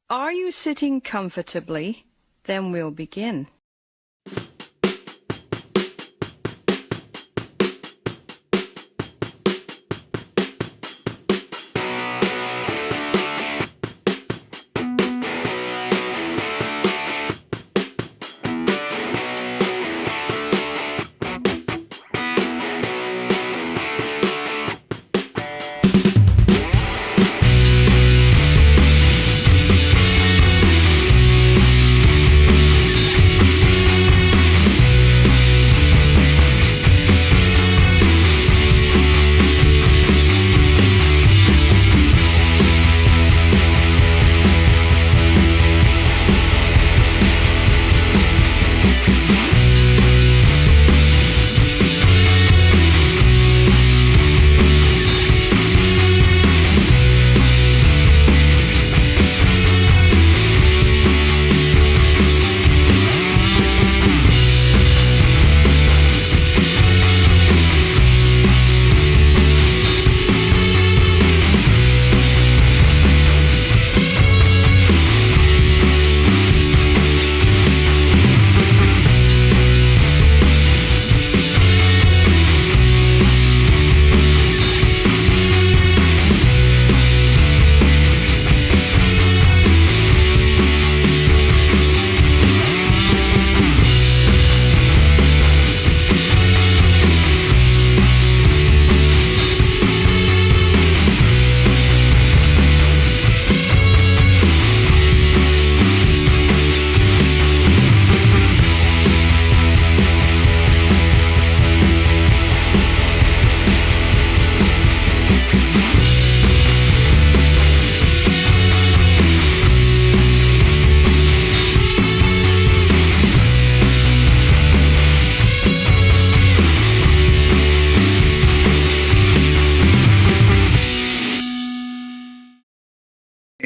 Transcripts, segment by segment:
Are you sitting comfortably? Then we'll begin.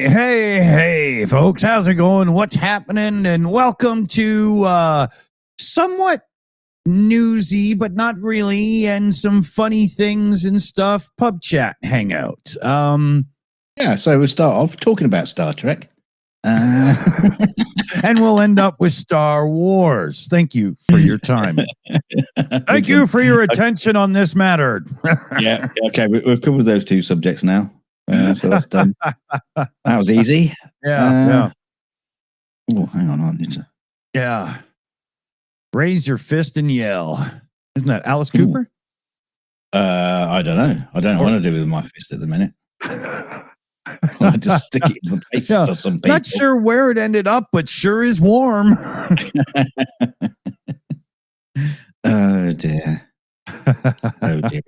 Hey, folks, how's it going? What's happening? And welcome to somewhat newsy, but not really, and some funny things and stuff, pub chat hangout. Yeah, so we'll start off talking about Star Trek. And we'll end up with Star Wars. Thank you for your time. Thank you for your attention on this matter. Yeah, okay, we've covered those two subjects now. So that's done. That was easy. Yeah. Oh, hang on. Yeah. Raise your fist and yell. Isn't that Alice Cooper? I don't know. I don't know what to do with my fist at the minute. I just stick it in the face or some people. Not sure where it ended up, but sure is warm. Oh, dear. Oh, dear.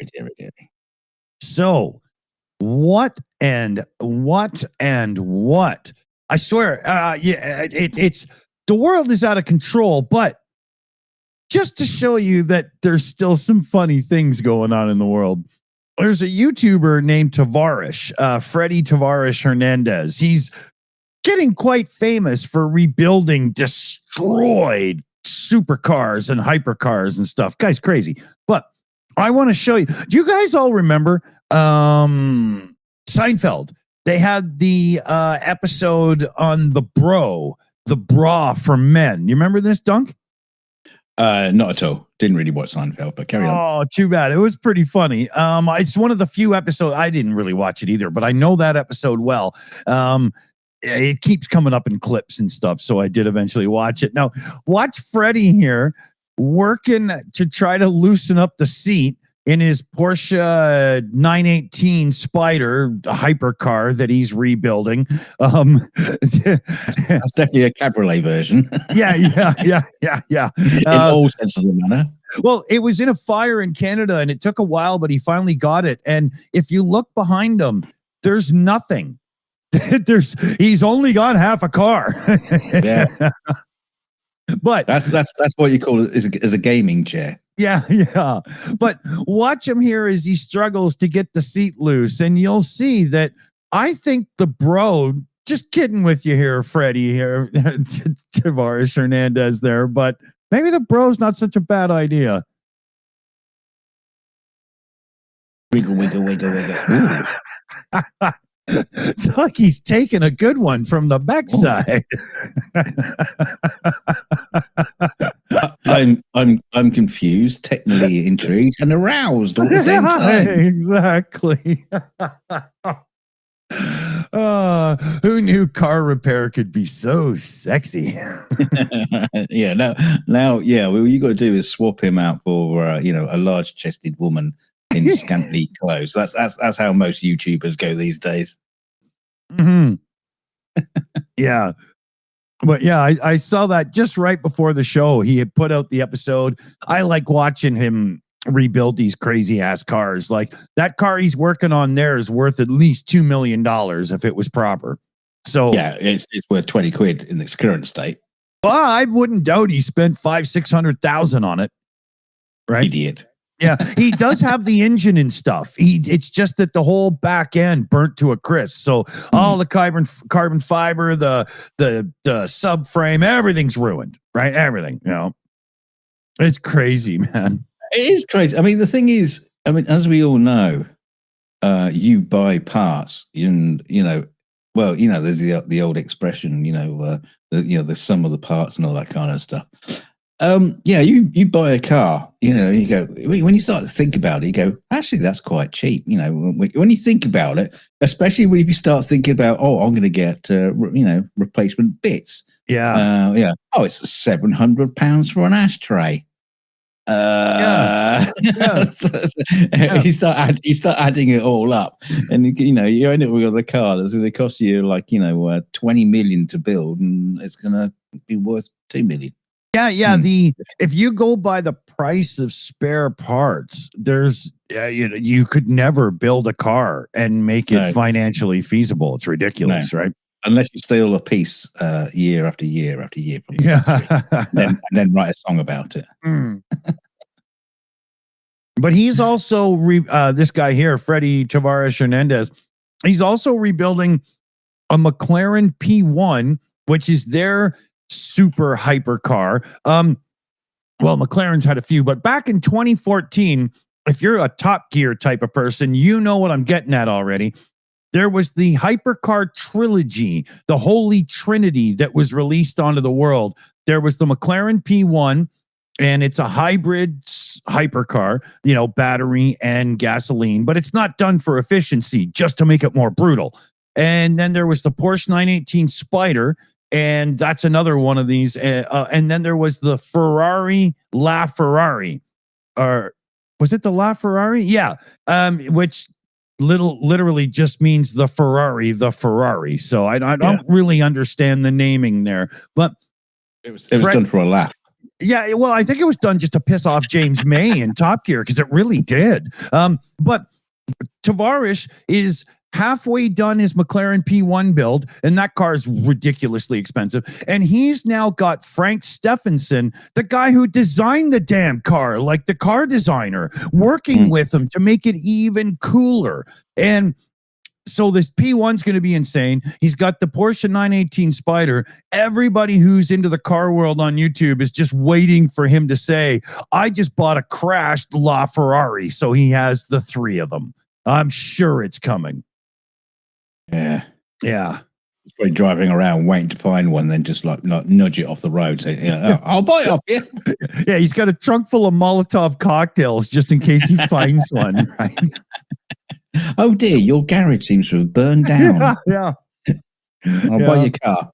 So, what? I swear, it's the world is out of control, but just to show you that there's still some funny things going on in the world, there's a YouTuber named Freddie Tavares Hernandez. He's getting quite famous for rebuilding destroyed supercars and hypercars and stuff. Guy's crazy. But I want to show you. Do you guys all remember Seinfeld? They had the episode on the bra for men. You remember this, Dunk? Not at all. Didn't really watch Seinfeld, but carry on. Oh, too bad. It was pretty funny. It's one of the few episodes. I didn't really watch it either, but I know that episode well. It keeps coming up in clips and stuff, so I did eventually watch it. Now, watch Freddie here working to try to loosen up the seat in his Porsche 918 Spider hypercar that he's rebuilding. That's definitely a cabriolet version. Yeah. In all senses of the manner. Well, it was in a fire in Canada, and it took a while, but he finally got it. And if you look behind him, there's nothing. He's only got half a car. Yeah. But that's what you call it is a gaming chair. Yeah. But watch him here as he struggles to get the seat loose, and you'll see that I think the bro, just kidding with you here, Freddie here, Tavares Hernandez there, but maybe the bro's not such a bad idea. Wiggle. It's like he's taking a good one from the backside. I'm confused, technically intrigued, and aroused all at the same time. Exactly. Who knew car repair could be so sexy? Yeah, now, yeah. Well, you got to do is swap him out for a large-chested woman in scantily clothes. That's how most YouTubers go these days. Mm-hmm. Yeah. But yeah, I saw that just right before the show. He had put out the episode. I like watching him rebuild these crazy ass cars. Like that car he's working on there is worth at least $2 million if it was proper. So yeah, it's worth 20 quid in its current state. Well, I wouldn't doubt he spent 500,000-600,000 on it. Right? Idiot. Yeah, he does have the engine and stuff. It's just that the whole back end burnt to a crisp. So all the carbon fiber, the subframe, everything's ruined. Right? Everything. It's crazy, man. It is crazy. I mean, the thing is, as we all know, you buy parts, and there's the old expression, the sum of the parts and all that kind of stuff. You buy a car, you go, when you start to think about it, you go, actually, that's quite cheap. When you think about it, especially when you start thinking about, I'm going to get, replacement bits. Yeah. Oh, it's £700 for an ashtray. You start adding it all up, and you end up with a car that's going to cost you like 20 million to build, and it's going to be worth 2 million. Yeah. If you go by the price of spare parts, there's you could never build a car and make it financially feasible. It's ridiculous, right? Unless you steal a piece year after year after year from then write a song about it. But he's also this guy here, Freddie Tavares Hernandez. He's also rebuilding a McLaren P1, which is their super hyper car. Well, McLaren's had a few, but back in 2014, if you're a Top Gear type of person, you know what I'm getting at already. There was the hypercar trilogy, the Holy Trinity that was released onto the world. There was the McLaren P1, and it's a hybrid hypercar, battery and gasoline, but it's not done for efficiency, just to make it more brutal. And then there was the Porsche 918 Spider, and that's another one of these. And then there was the Ferrari LaFerrari, or was it the LaFerrari? Yeah, which literally just means the Ferrari. So I don't really understand the naming there, but it was done for a laugh. Yeah, well, I think it was done just to piss off James May in Top Gear, because it really did. But Tavares is halfway done his McLaren P1 build, and that car is ridiculously expensive. And he's now got Frank Stephenson, the guy who designed the damn car, like the car designer, working with him to make it even cooler. And so this P1's going to be insane. He's got the Porsche 918 Spider. Everybody who's into the car world on YouTube is just waiting for him to say, I just bought a crashed LaFerrari. So he has the three of them. I'm sure it's coming. Yeah. He's probably driving around waiting to find one, then just like nudge it off the road. Say, I'll buy it off you. Yeah, he's got a trunk full of Molotov cocktails just in case he finds one. Right? Oh dear, your garage seems to have burned down. Yeah. I'll buy your car.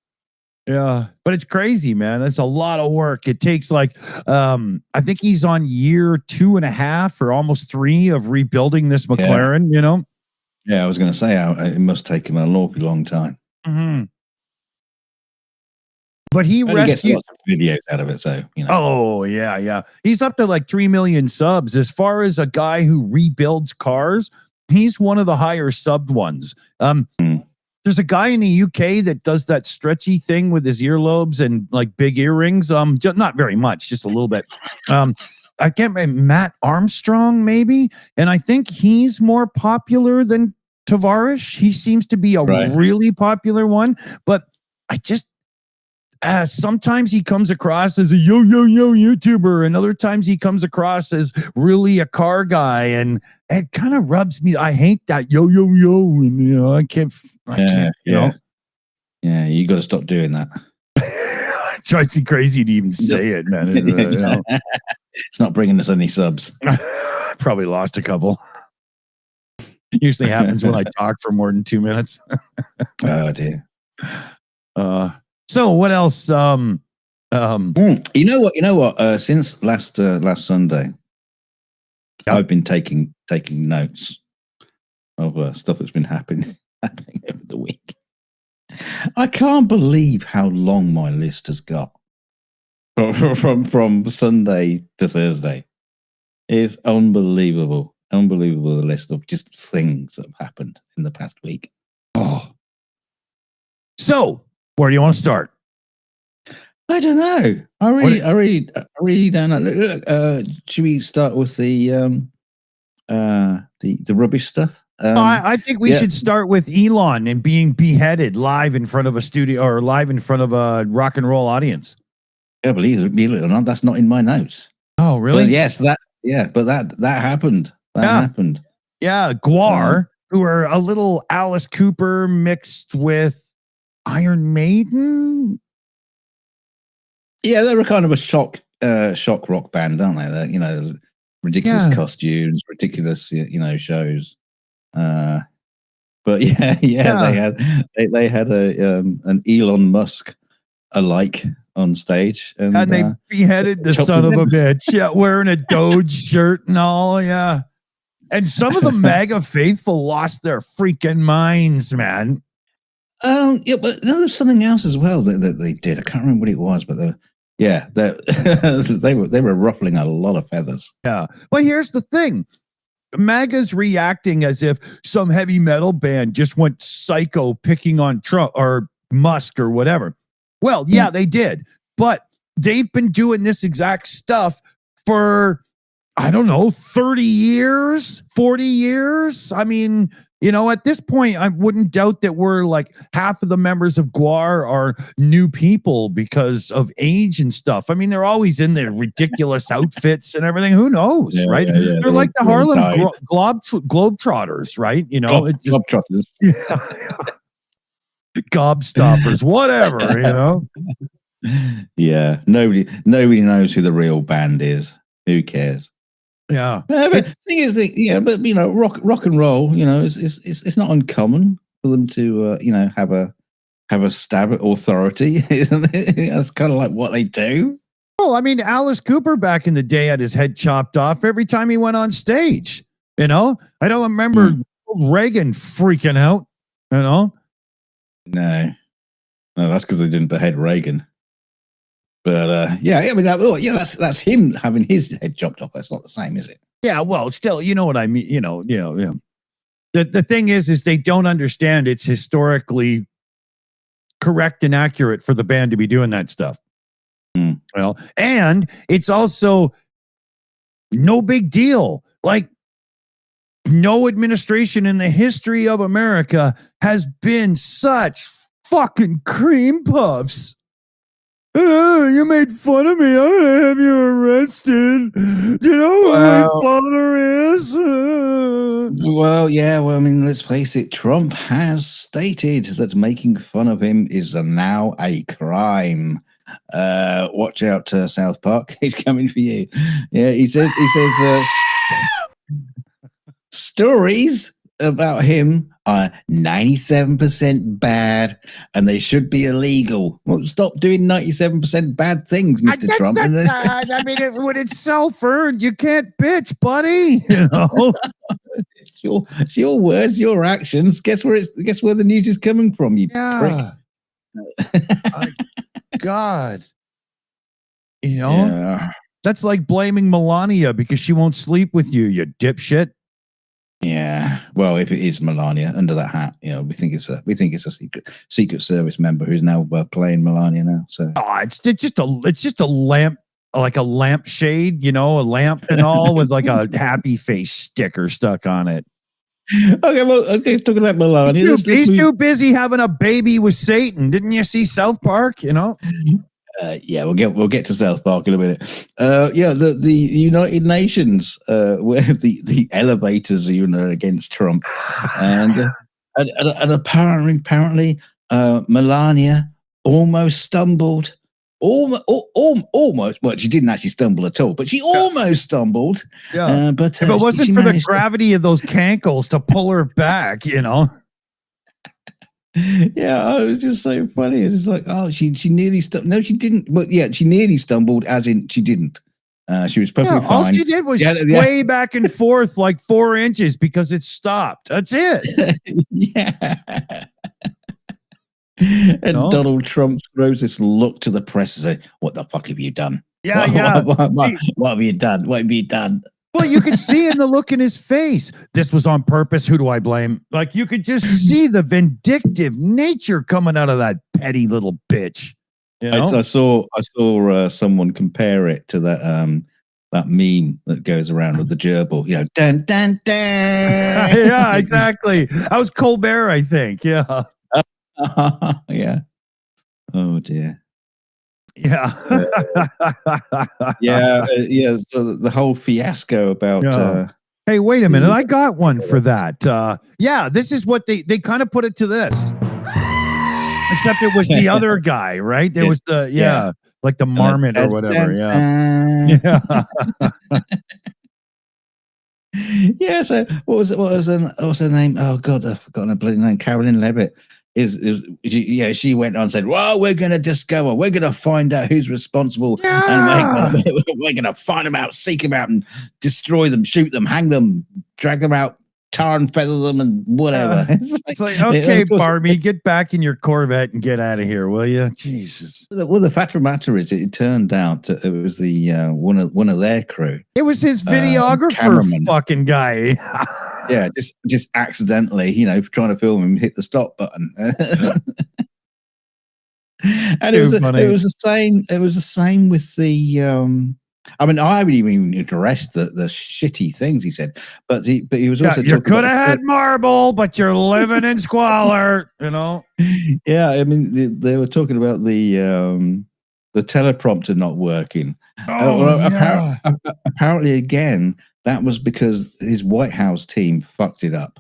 Yeah, but it's crazy, man. That's a lot of work. It takes I think he's on year 2.5 or almost 3 of rebuilding this McLaren, Yeah, I was going to say it must take him a long time. Mm-hmm. But he gets lots of videos out of it, so Oh yeah. He's up to like 3 million subs. As far as a guy who rebuilds cars, he's one of the higher subbed ones. There's a guy in the UK that does that stretchy thing with his earlobes and like big earrings. Just not very much, just a little bit. I can't remember, Matt Armstrong maybe, and I think he's more popular than Tavares. He seems to be a really popular one, but sometimes he comes across as a yo YouTuber, and other times he comes across as really a car guy, and it kind of rubs me. I hate that yo, and I can't, you know. Yeah, you got to stop doing that. It drives me crazy to even say it, man. It's not bringing us any subs. Probably lost a couple. Usually happens when I talk for more than 2 minutes. Oh dear. So what else? You know what? Since last Sunday, I've been taking notes of stuff that's been happening over the week. I can't believe how long my list has got from Sunday to Thursday. It's unbelievable. Unbelievable, the list of just things that have happened in the past week. Oh. So, where do you want to start? I don't know. I really don't know. Should we start with the rubbish stuff? I think we should start with Elon and being beheaded live in front of a studio or live in front of a rock and roll audience. Yeah, believe it or not, that's not in my notes. Oh, really? But yes, that happened. That happened. Yeah, Gwar, who are a little Alice Cooper mixed with Iron Maiden. Yeah, they were kind of a shock rock band, aren't they? They're, ridiculous costumes, ridiculous, shows. But yeah, they had an Elon Musk alike on stage, and they beheaded the son of a bitch. Yeah, wearing a Doge shirt and all. Yeah, and some of the MAGA faithful lost their freaking minds, man. Yeah, but there's something else as well that they did. I can't remember what it was, but they were ruffling a lot of feathers. Yeah, but here's the thing. MAGA's reacting as if some heavy metal band just went psycho picking on Trump or Musk or whatever. Well, yeah, they did. But they've been doing this exact stuff for, I don't know, 30 years, 40 years. I mean, at this point, I wouldn't doubt that we're like half of the members of Gwar are new people because of age and stuff. I mean, they're always in their ridiculous outfits and everything. Who knows, right? Yeah. They're like the Harlem Globetrotters, right? Globetrotters. Gobstoppers, whatever, Yeah, nobody knows who the real band is. Who cares? Yeah. But the thing is, rock and roll, it's not uncommon for them to, have a stab at authority. Isn't it? That's kind of like what they do. Well, I mean, Alice Cooper back in the day had his head chopped off every time he went on stage. I don't remember Reagan freaking out. No, that's because they didn't behead Reagan. But that's him having his head chopped off. That's not the same, is it? Yeah, well, still, you know what I mean. The thing is they don't understand it's historically correct and accurate for the band to be doing that stuff. Well, and it's also no big deal. Like, no administration in the history of America has been such fucking cream puffs. You made fun of me. I'm gonna have you arrested. Do you know who my father is? I mean, let's face it. Trump has stated that making fun of him is now a crime. Watch out, South Park. He's coming for you. Yeah, he says stories about him are 97% bad and they should be illegal. Well, stop doing 97% bad things, Mr. Trump. I mean, when it's self-earned, you can't bitch, buddy. It's your words, your actions. Guess where the news is coming from, you prick. God. That's like blaming Melania because she won't sleep with you, you dipshit. Yeah, well, if it is Melania under that hat, we think it's a secret service member who's now playing Melania now. So it's just a lamp, like a lampshade, a lamp and all with like a happy face sticker stuck on it. Okay, well, okay, talking about Melania. He's too busy having a baby with Satan. Didn't you see South Park? You know. Yeah, we'll get to South Park in a minute. Yeah, the United Nations, where the elevators are against Trump, and apparently, Melania almost stumbled. Almost. Well, she didn't actually stumble at all, but she almost stumbled. Yeah, but if it wasn't for the managed gravity of those cankles to pull her back, you know. Yeah, it was just so funny. It's like, oh, she nearly stumbled. No, she didn't. But yeah, she nearly stumbled, as in she didn't. She was perfectly fine. All she did was sway back and forth like 4 inches because it stopped. That's it. Yeah. And Donald Trump throws this look to the press and says, "What the fuck have you done? Yeah, what have you done? What have you done?" Well, you could see in the look in his face. This was on purpose. Who do I blame? Like, you could just see the vindictive nature coming out of that petty little bitch. You know? I saw someone compare it to that that meme that goes around with the gerbil. You know, dun dun dun. Yeah, exactly. That was Colbert, I think. Yeah. Yeah. Oh dear. Yeah. Yeah. So the whole fiasco about. Hey, wait a minute. I got one for that. Yeah, this is what they kind of put it to this. Except it was the other guy, right? There was like the marmot or whatever. Yeah. Yeah. So what was her name? Oh God, I've forgotten her bloody name. Carolyn Levitt. She went on and said, well, we're going to discover, we're going to find out who's responsible, and we're going to find them out, seek them out, and destroy them, shoot them, hang them, drag them out, tar and feather them, and whatever. It's like, okay, Barbie, get back in your Corvette and get out of here, will you? Jesus. Well, the fact of the matter is, it turned out it was the one of their crew. It was his videographer, fucking guy. Yeah, just accidentally, trying to film him, hit the stop button. And it was the same. It was the same with the. I mean, I haven't even addressed the shitty things he said, but he was also. You could have had marble, but you're living in squalor. You know. Yeah, I mean, they were talking about the teleprompter not working. Apparently, again, that was because his White House team fucked it up.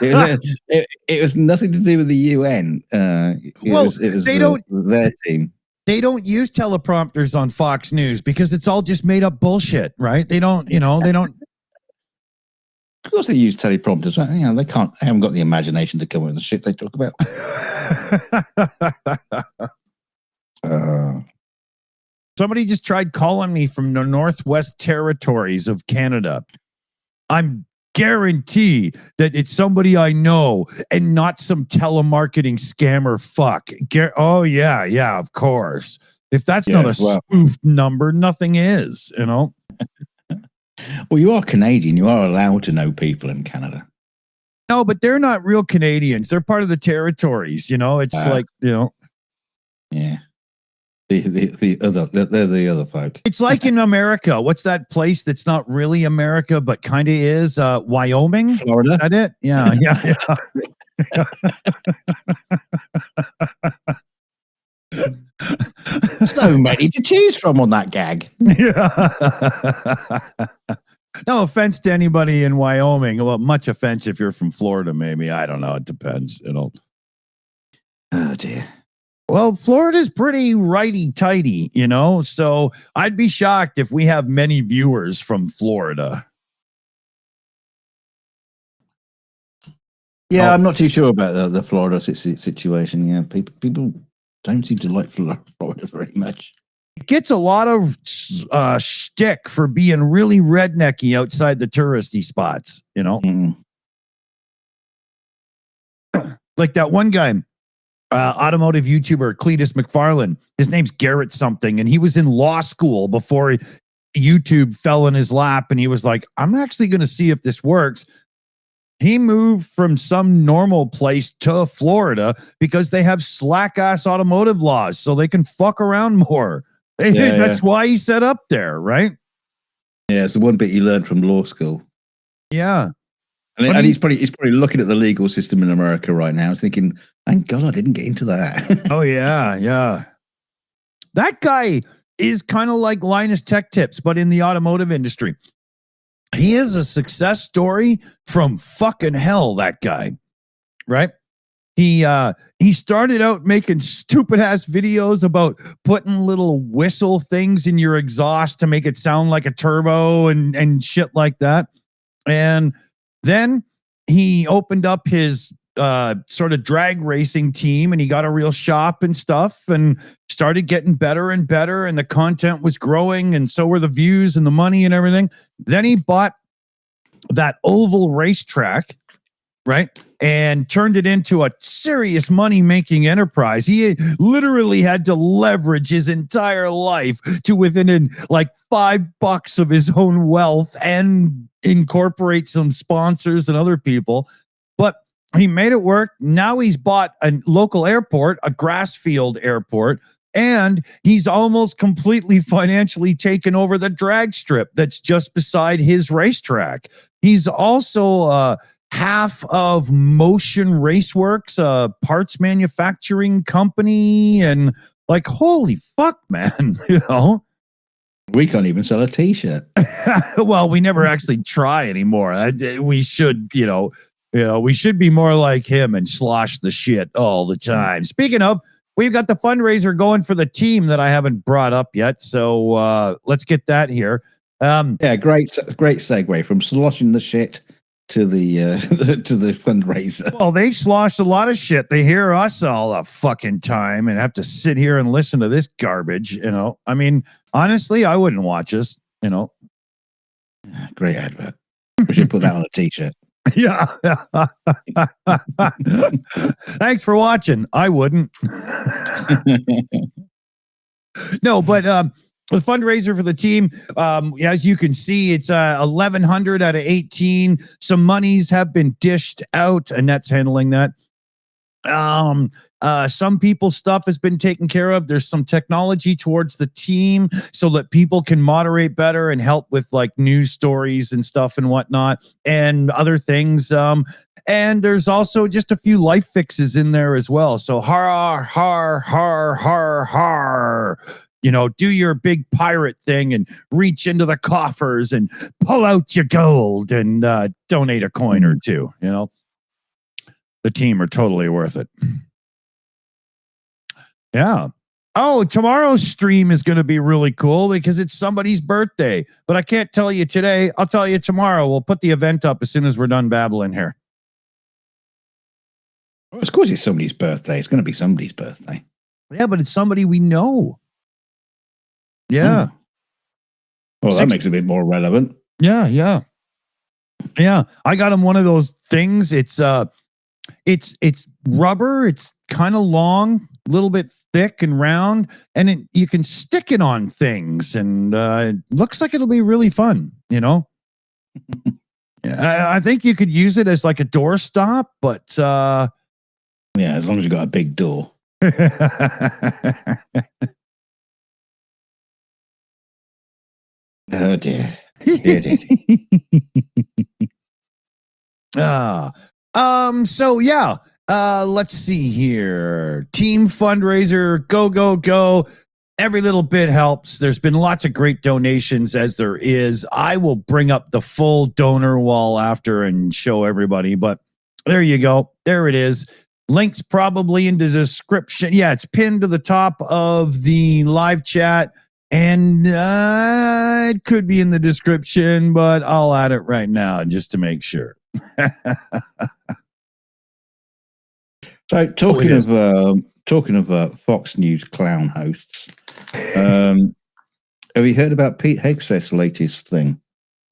It was nothing to do with the UN. It was their team. They don't use teleprompters on Fox News because it's all just made up bullshit, right? They don't. Of course, they use teleprompters. Right? They can't. They haven't got the imagination to come up with the shit they talk about. Somebody just tried calling me from the Northwest Territories of Canada. I'm guarantee that it's somebody I know and not some telemarketing scammer fuck. Oh, yeah, of course. If that's not a spoofed number, nothing is, Well, you are Canadian. You are allowed to know people in Canada. No, but they're not real Canadians. They're part of the territories, It's Yeah. They're the other folk. It's like in America. What's that place that's not really America but kind of is? Wyoming, Florida. Is that it? Yeah. So many to choose from on that gag. Yeah. No offense to anybody in Wyoming. Well, much offense if you're from Florida. Maybe, I don't know. It depends. Oh dear. Well, Florida's pretty righty-tighty, so I'd be shocked if we have many viewers from Florida. Yeah, I'm not too sure about the Florida situation. Yeah, people don't seem to like Florida very much. It gets a lot of shtick for being really rednecky outside the touristy spots, Like that one guy. Automotive YouTuber Cletus McFarlane. His name's Garrett something, and he was in law school before YouTube fell in his lap, and he was like, I'm actually going to see if this works. He moved from some normal place to Florida because they have slack-ass automotive laws, so they can fuck around more. That's why he set up there, right? Yeah, it's the one bit you learned from law school. Yeah. And he's probably looking at the legal system in America right now, thinking, "Thank God I didn't get into that." Oh yeah, yeah. That guy is kind of like Linus Tech Tips, but in the automotive industry. He is a success story from fucking hell. That guy, right? He started out making stupid ass videos about putting little whistle things in your exhaust to make it sound like a turbo and shit like that. And then he opened up his sort of drag racing team, and he got a real shop and stuff, and started getting better and better, and the content was growing, and so were the views and the money and everything. Then he bought that oval racetrack, right, and turned it into a serious money-making enterprise. He literally had to leverage his entire life to within like $5 of his own wealth and incorporate some sponsors and other people. But he made it work. Now he's bought a local airport, a grassfield airport, and he's almost completely financially taken over the drag strip that's just beside his racetrack. He's also half of Motion Raceworks, a parts manufacturing company, and like, holy fuck, man, you know. We can't even sell a t-shirt. Well, we never actually try anymore. We should, we should be more like him and slosh the shit all the time. Speaking of, we've got the fundraiser going for the team that I haven't brought up yet. So let's get that here. Yeah, great segue from sloshing the shit to the to the fundraiser. Well, they slosh a lot of shit. They hear us all the fucking time and have to sit here and listen to this garbage. I mean, honestly, I wouldn't watch us. Great advert. We should put that on a t-shirt. Yeah. Thanks for watching. I wouldn't. No, but the fundraiser for the team, as you can see, it's 1,100 out of 18. Some monies have been dished out. Annette's handling that. Some people's stuff has been taken care of. There's some technology towards the team so that people can moderate better and help with like news stories and stuff and whatnot and other things. And there's also just a few life fixes in there as well. So har. Do your big pirate thing and reach into the coffers and pull out your gold and donate a coin or two. The team are totally worth it. Yeah. Oh, tomorrow's stream is going to be really cool because it's somebody's birthday. But I can't tell you today. I'll tell you tomorrow. We'll put the event up as soon as we're done babbling here. Well, of course, it's somebody's birthday. It's going to be somebody's birthday. Yeah, but it's somebody we know. Yeah. Well, that makes it a bit more relevant. Yeah. I got him one of those things. It's rubber. It's kind of long, a little bit thick and round, and you can stick it on things, and it looks like it'll be really fun. I think you could use it as like a doorstop, but yeah, as long as you got a big door. Oh dear. So yeah, let's see here. Team fundraiser, go. Every little bit helps. There's been lots of great donations as there is. I will bring up the full donor wall after and show everybody, but there you go. There it is. Links probably in the description. Yeah, it's pinned to the top of the live chat. And it could be in the description, but I'll add it right now just to make sure. So talking of Fox News clown hosts, have you heard about Pete Hegseth's latest thing?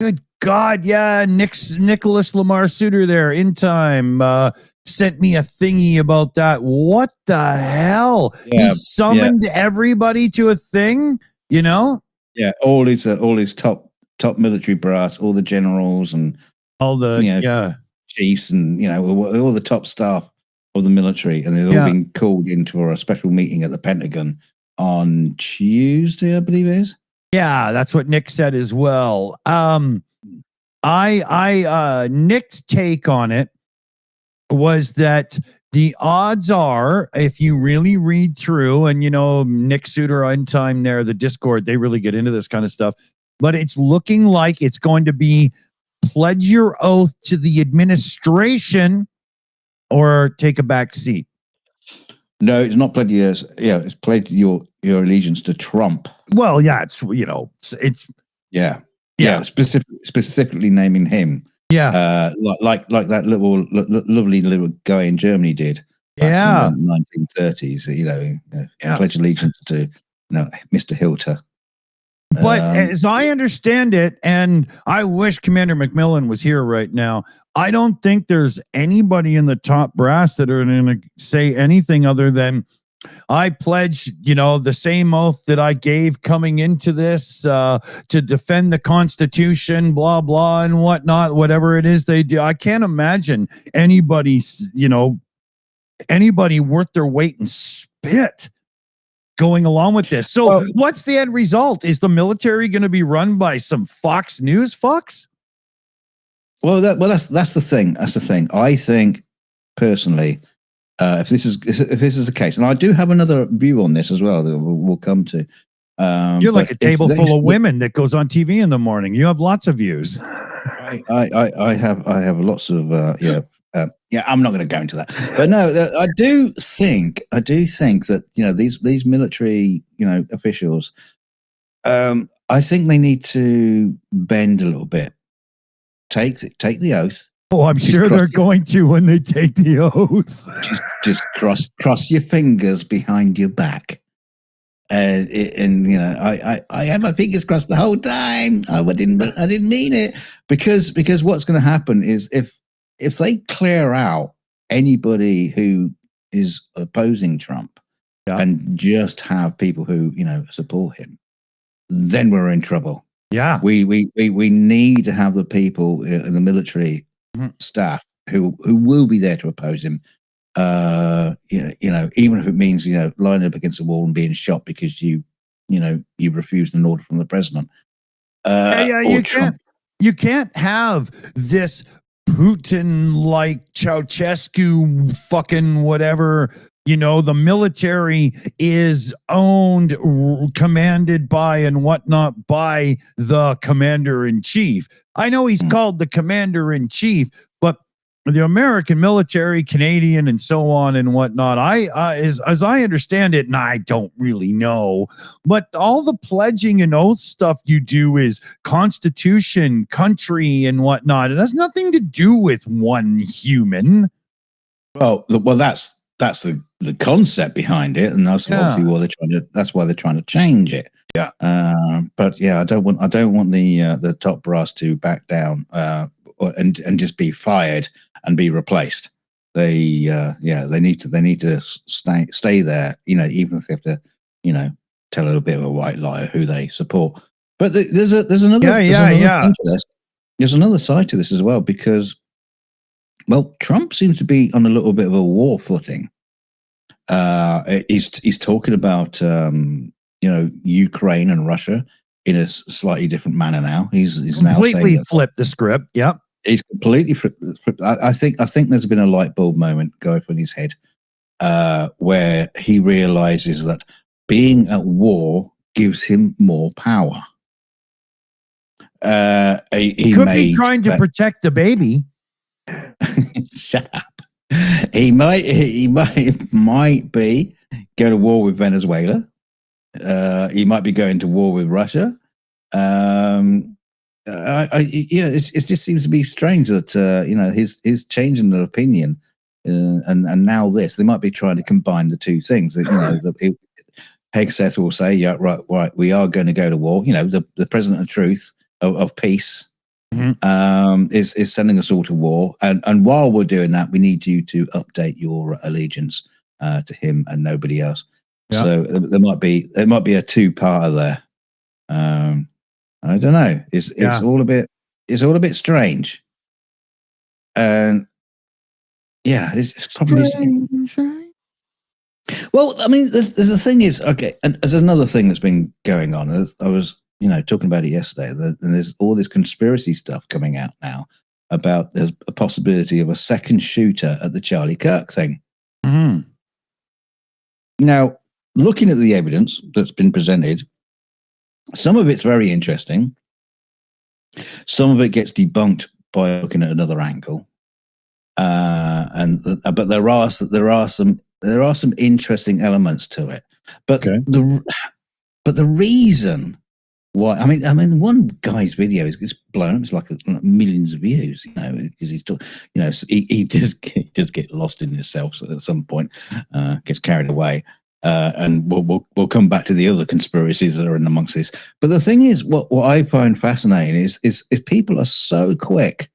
Good God, yeah. Nicholas Lamar Suter there in time sent me a thingy about that. What the hell? Yeah, he summoned everybody to a thing. Yeah, all his top military brass, all the generals and all the chiefs and all the top staff of the military, and they've all been called in for a special meeting at the Pentagon on Tuesday, I believe it is. Yeah, that's what Nick said as well. Nick's take on it was that the odds are, if you really read through, and Nick Suter on time there, the Discord, they really get into this kind of stuff, but it's looking like it's going to be pledge your oath to the administration or take a back seat. No, it's not pledge yours. Yeah, it's pledge your allegiance to Trump. Well, yeah, it's specifically naming him. Yeah, like that lovely little guy in Germany did. Back in the 1930s. Pledge allegiance to Mr. Hilter. But as I understand it, and I wish Commander McMillan was here right now, I don't think there's anybody in the top brass that are going to say anything other than, I pledge, the same oath that I gave coming into this to defend the Constitution, blah, blah, and whatnot, whatever it is they do. I can't imagine anybody worth their weight in spit going along with this. So what's the end result? Is the military going to be run by some Fox News fucks? Well, that's the thing. That's the thing. I think personally, if this is the case, and I do have another view on this as well that we'll come to. You're like a table full of women that goes on TV in the morning. You have lots of views. I have lots of I'm not going to go into that, but no, I do think that these military officials, I think they need to bend a little bit, take the oath. Oh, I'm sure they're going to when they take the oath. Just cross your fingers behind your back, and I had my fingers crossed the whole time. I didn't mean it, because what's going to happen is if they clear out anybody who is opposing Trump and just have people who support him, then we're in trouble. Yeah, we need to have the people in the military staff who will be there to oppose him. Even if it means lining up against the wall and being shot because you refused an order from the president. You can't have this Putin-like Ceausescu fucking whatever. The military is owned, commanded by, and whatnot by the commander-in-chief. I know he's called the commander-in-chief, but the American military, Canadian, and so on and whatnot, as I understand it, and I don't really know, but all the pledging and oath stuff you do is Constitution, country, and whatnot. It has nothing to do with one human. Well, that's the concept behind it, and that's obviously why they're trying to change it. Yeah. But yeah, I don't want the top brass to back down and just be fired and be replaced. They need to stay there. Even if they have to tell a little bit of a white lie who they support. But there's another side to this. There's another side to this as well, because Trump seems to be on a little bit of a war footing. He's talking about Ukraine and Russia in a slightly different manner now. He's now completely flipped the script. Yep. He's completely flipped. I think there's been a light bulb moment go off in his head, where he realizes that being at war gives him more power. He could be trying to protect the baby. Shut up. He might be going to war with Venezuela. He might be going to war with Russia. It just seems to be strange that his changing of opinion, and now this, they might be trying to combine the two things. Hegseth will say, yeah, right, we are going to go to war. The president of truth, of peace, is sending us all to war, and while we're doing that, we need you to update your allegiance to him and nobody else. Yeah. So there might be a two-parter there. I don't know. It's all a bit strange, and it's probably strange. Well, I mean, there's the thing is, okay, and there's another thing that's been going on. I was talking about it yesterday. And there's all this conspiracy stuff coming out now about there's a possibility of a second shooter at the Charlie Kirk thing. Mm-hmm. Now, looking at the evidence that's been presented, some of it's very interesting. Some of it gets debunked by looking at another angle. But there are some interesting elements to it. But Okay. the reason why, I mean, one guy's video is blown up. It's like millions of views, because he's talking, he does get lost in himself at some point, gets carried away. And we'll come back to the other conspiracies that are in amongst this. But the thing is, what I find fascinating is people are so quick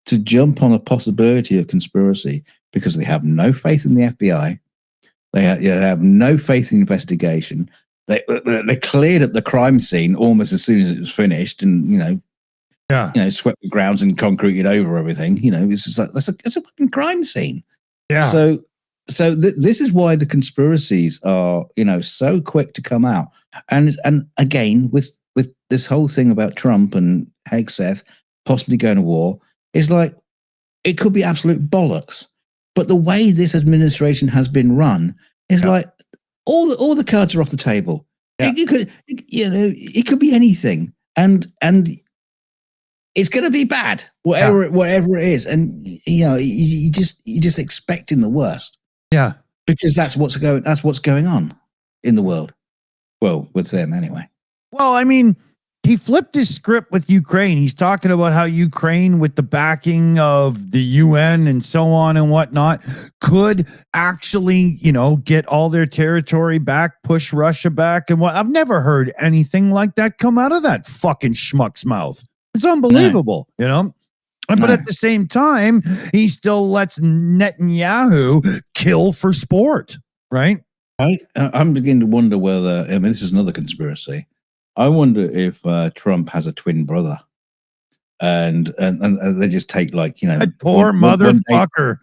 to jump on a possibility of conspiracy because they have no faith in the FBI. They have no faith in investigation. They cleared up the crime scene almost as soon as it was finished, and swept the grounds and concreted over everything. It's just like it's a fucking crime scene. Yeah. So this is why the conspiracies are so quick to come out, and again with this whole thing about Trump and Hegseth possibly going to war, it's like it could be absolute bollocks. But the way this administration has been run is like all the cards are off the table. Yeah. It could be anything, and it's going to be bad, whatever it is, and you just expecting the worst. Yeah, because that's what's going on in the world. Well, with them anyway. Well, I mean, he flipped his script with Ukraine. He's talking about how Ukraine, with the backing of the UN and so on and whatnot, could actually, get all their territory back, push Russia back. And I've never heard anything like that come out of that fucking schmuck's mouth. It's unbelievable, But at the same time, he still lets Netanyahu kill for sport, right? I'm beginning to wonder whether, this is another conspiracy. I wonder if Trump has a twin brother, and they just take that poor motherfucker.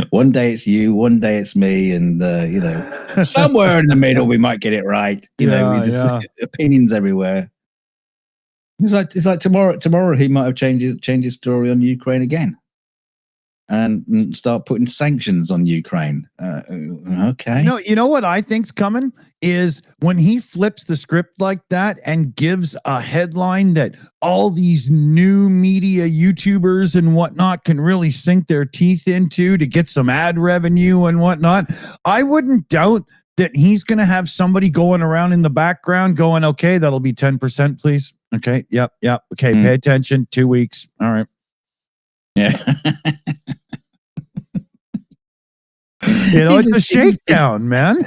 One day it's you, one day it's me, and somewhere in the middle we might get it right. Opinions everywhere. It's like tomorrow he might have changed his story on Ukraine again, and start putting sanctions on Ukraine. Okay. You know what I think's coming is when he flips the script like that and gives a headline that all these new media YouTubers and whatnot can really sink their teeth into to get some ad revenue and whatnot. I wouldn't doubt that he's going to have somebody going around in the background going, okay, that'll be 10%, please. Okay. Yep. Okay. Pay attention. 2 weeks. All right. Yeah. It's a shakedown, man.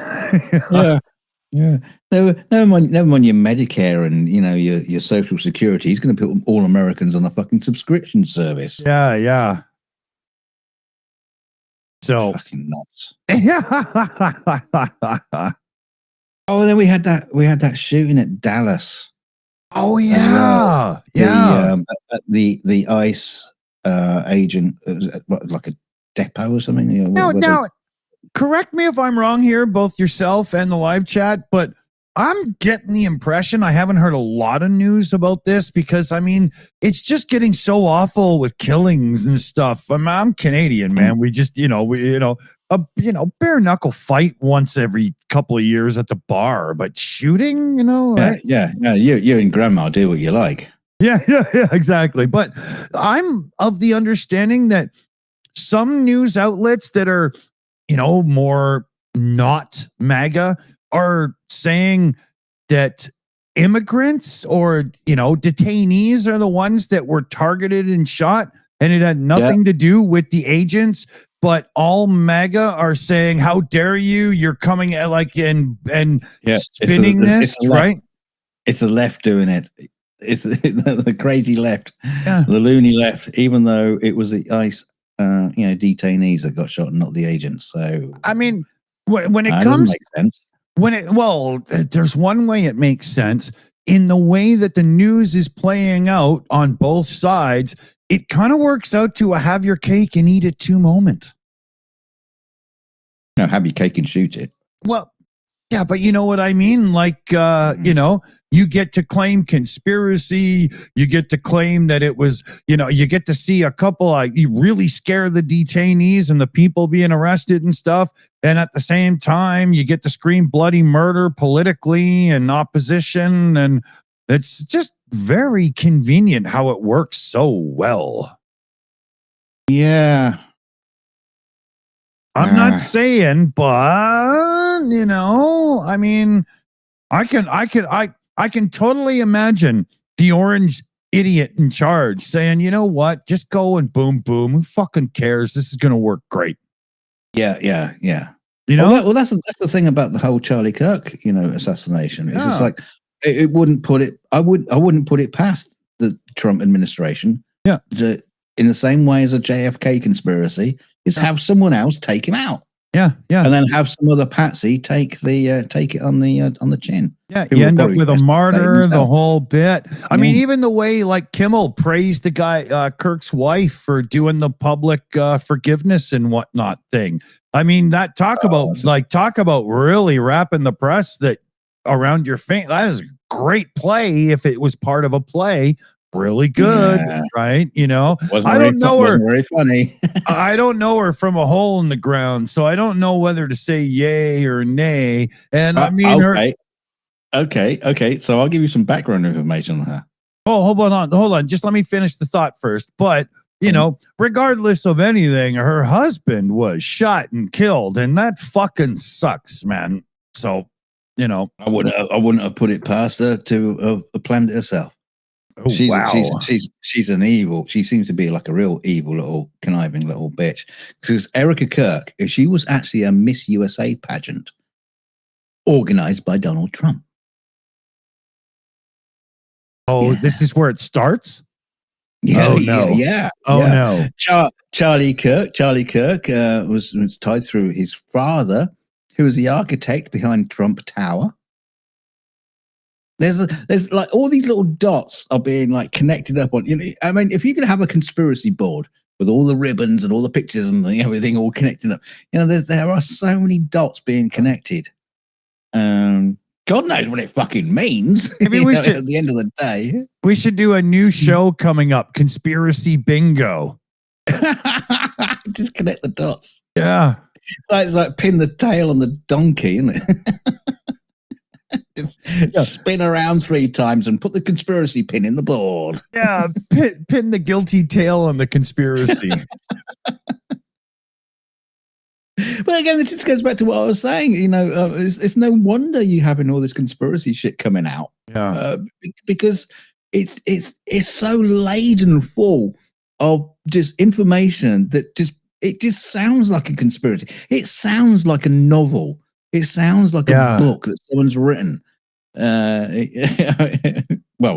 Yeah. Never mind your Medicare and your Social Security. He's going to put all Americans on a fucking subscription service. Yeah. So fucking nuts. Oh, and then we had that shooting at Dallas. Oh yeah, well. The ICE agent, like a depot or something. Now, correct me if I'm wrong here, both yourself and the live chat, but I'm getting the impression, I haven't heard a lot of news about this because, it's just getting so awful with killings and stuff. I'm Canadian, man. We just, a bare knuckle fight once every couple of years at the bar, but shooting, right? Yeah. You and grandma do what you like. Yeah, exactly. But I'm of the understanding that some news outlets that are, more not MAGA are saying that immigrants or, detainees are the ones that were targeted and shot, and it had nothing to do with the agents. But all MAGA are saying, how dare you? You're coming at and spinning this, right? It's the left doing it. It's the crazy left, the loony left, even though it was the ICE, detainees that got shot and not the agents. So, when it comes, make sense. There's one way it makes sense. In the way that the news is playing out on both sides, it kind of works out to a have your cake and eat it too moment. No, have your cake and shoot it. Well, Yeah, but you know what I mean? Like, you know, you get to claim conspiracy. You get to claim that it was, you know, you get to see a couple, you really scare the detainees and the people being arrested and stuff. And at the same time, you get to scream bloody murder politically and opposition. And it's just very convenient how it works so well. Yeah. I'm not saying, but you know, I mean, I can totally imagine the orange idiot in charge saying, you know what, just go and boom, boom. Who fucking cares? This is going to work great. Yeah. You know, Well, that's the thing about the whole Charlie Kirk, you know, assassination. It's just like it wouldn't put it. I wouldn't put it past the Trump administration. Yeah. In the same way as a JFK conspiracy, is have someone else take him out. Yeah, and then have some other patsy take it on the chin. Yeah, you end up with a martyr, the whole bit. I mean, even the way like Kimmel praised the guy Kirk's wife for doing the public forgiveness and whatnot thing. I mean, that talk about really wrapping the press that around your face. That is a great play if it was part of a play. Really good, right? You know, I don't know her. Very funny. I don't know her from a hole in the ground, so I don't know whether to say yay or nay. And I mean, okay. So I'll give you some background information on her. Oh, hold on. Just let me finish the thought first. But you know, regardless of anything, her husband was shot and killed, and that fucking sucks, man. So, you know, I wouldn't have put it past her to have planned it herself. Oh, she's an evil. She seems to be like a real evil little conniving little bitch. Because Erica Kirk, she was actually a Miss USA pageant organized by Donald Trump. Oh, this is where it starts. Yeah, no. Charlie Kirk was tied through his father, who was the architect behind Trump Tower. There's like all these little dots are being like connected up on. You know, I mean, if you could have a conspiracy board with all the ribbons and all the pictures and everything all connected up, you know, there are so many dots being connected. God knows what it fucking means. Maybe we should, at the end of the day, we should do a new show coming up, Conspiracy Bingo. Just connect the dots. Yeah, it's like pin the tail on the donkey, isn't it? Spin around 3 times and put the conspiracy pin in the board. Yeah, pin the guilty tail on the conspiracy. But again, it just goes back to what I was saying. You know, it's no wonder you're having all this conspiracy shit coming out. Yeah, because it's so laden full of just information that it just sounds like a conspiracy. It sounds like a novel. It sounds like a book that someone's written. Well,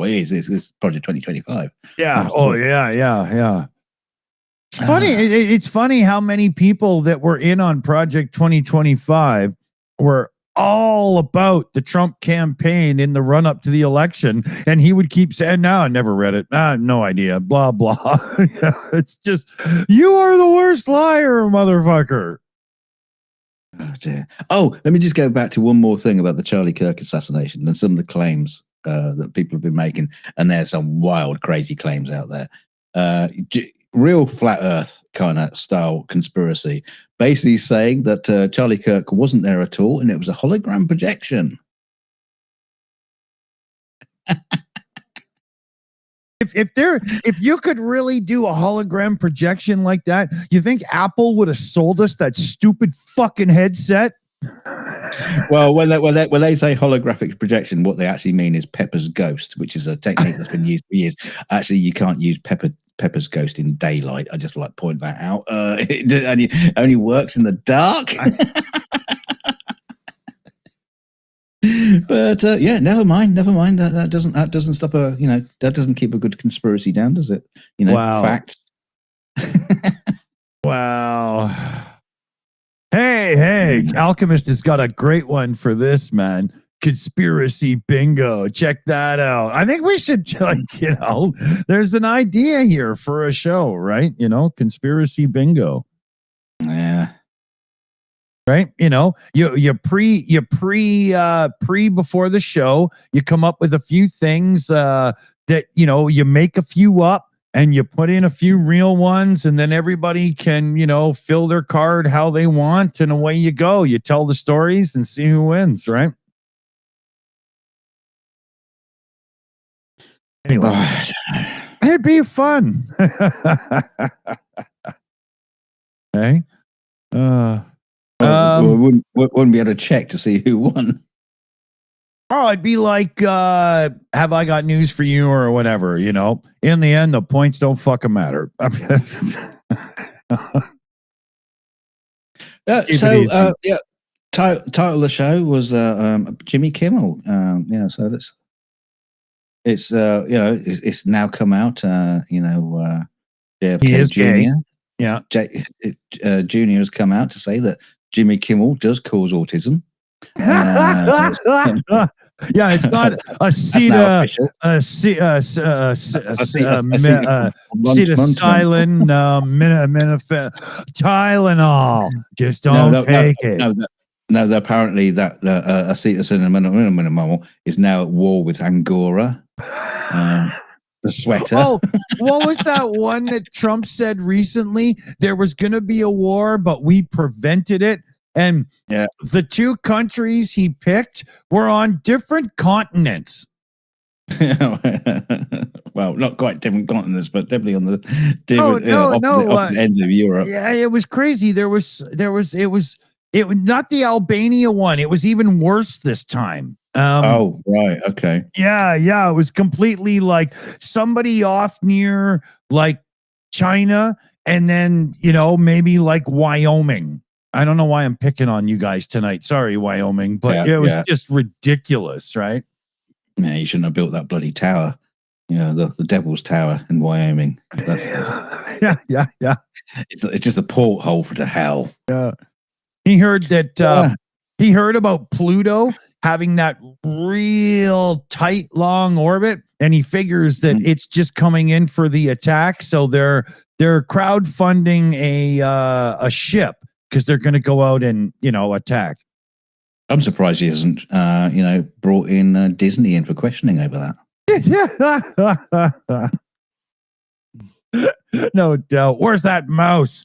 it is. It's Project 2025. Yeah. Oh, yeah. It's funny. It's funny how many people that were in on Project 2025 were all about the Trump campaign in the run up to the election, and he would keep saying, "No, I never read it. No idea." Blah blah. It's just, you are the worst liar, motherfucker. Oh, dear. Oh, let me just go back to one more thing about the Charlie Kirk assassination and some of the claims that people have been making. And there's some wild, crazy claims out there. Real flat earth kind of style conspiracy, basically saying that Charlie Kirk wasn't there at all and it was a hologram projection. If you could really do a hologram projection like that, you think Apple would have sold us that stupid fucking headset? Well, when they say holographic projection, what they actually mean is Pepper's ghost, which is a technique that's been used for years. Actually, you can't use Pepper's ghost in daylight. I just like to point that out. It only works in the dark. But yeah, never mind. That doesn't stop a, you know, that doesn't keep a good conspiracy down, does it? You know, facts. Wow. Hey, Alchemist has got a great one for this, man. Conspiracy bingo. Check that out. I think we should, like, you know, there's an idea here for a show, right? You know, conspiracy bingo. Yeah. right? You know, you pre before the show, you come up with a few things that, you know, you make a few up and you put in a few real ones, and then everybody can, you know, fill their card how they want, and away you go. You tell the stories and see who wins, right? Anyway, it'd be fun. Okay. We wouldn't be able to check to see who won. Oh, I'd be like, have I got news for you or whatever, you know? In the end, the points don't fucking matter. Yeah. Title of the show was Jimmy Kimmel. Yeah, so it's you know, it's now come out. You know, JFK Jr. Gay. Yeah, Junior has come out to say that Jimmy Kimmel does cause autism. Yeah, it's not a seat silent Tylenol. Just don't take it. No, apparently that acetaminophen is now at war with Angora. The sweater. Oh, what was that one that Trump said recently? There was going to be a war, but we prevented it. And the two countries he picked were on different continents. Well, not quite different continents, but definitely on the opposite ends of Europe. Yeah, it was crazy. It was not the Albania one. It was even worse this time. Oh, right. Okay. Yeah. It was completely like somebody off near like China, and then, you know, maybe like Wyoming. I don't know why I'm picking on you guys tonight. Sorry, Wyoming, but it was just ridiculous, right? Yeah, you shouldn't have built that bloody tower. You know, the Devil's Tower in Wyoming. Yeah. It's just a porthole for the hell. Yeah. He heard that. He heard about Pluto having that real tight, long orbit, and he figures that it's just coming in for the attack. So they're crowdfunding a ship because they're going to go out and, you know, attack. I'm surprised he hasn't, you know, brought in Disney in for questioning over that. No doubt. Where's that mouse?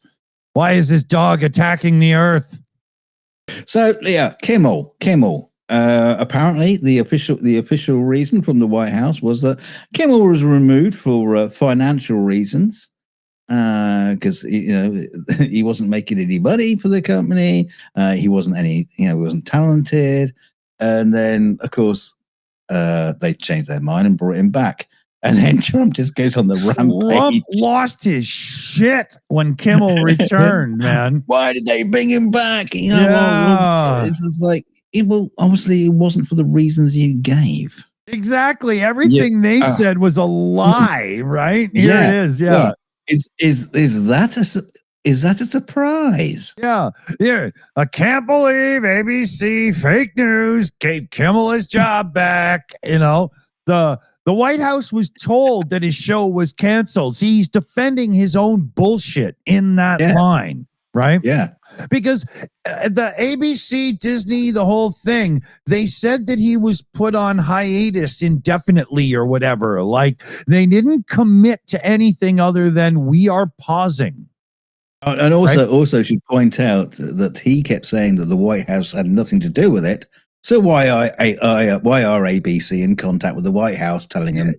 Why is this dog attacking the Earth? So yeah, Kimmel. Apparently, the official reason from the White House was that Kimmel was removed for financial reasons, because you know he wasn't making any money for the company. He wasn't he wasn't talented, and then of course they changed their mind and brought him back. And then Trump just goes on the rampage. Trump lost his shit when Kimmel returned, man. Why did they bring him back? You know, it's just like, well, obviously it wasn't for the reasons you gave. Exactly. Everything they said was a lie, right? Here it is. Yeah. Is that a surprise? Yeah. Here, I can't believe ABC fake news gave Kimmel his job back. You know, the White House was told that his show was canceled. See, he's defending his own bullshit in that line, right? Yeah. Because the ABC, Disney, the whole thing, they said that he was put on hiatus indefinitely or whatever. Like, they didn't commit to anything other than we are pausing. And also should point out that he kept saying that the White House had nothing to do with it. So why are ABC in contact with the White House telling him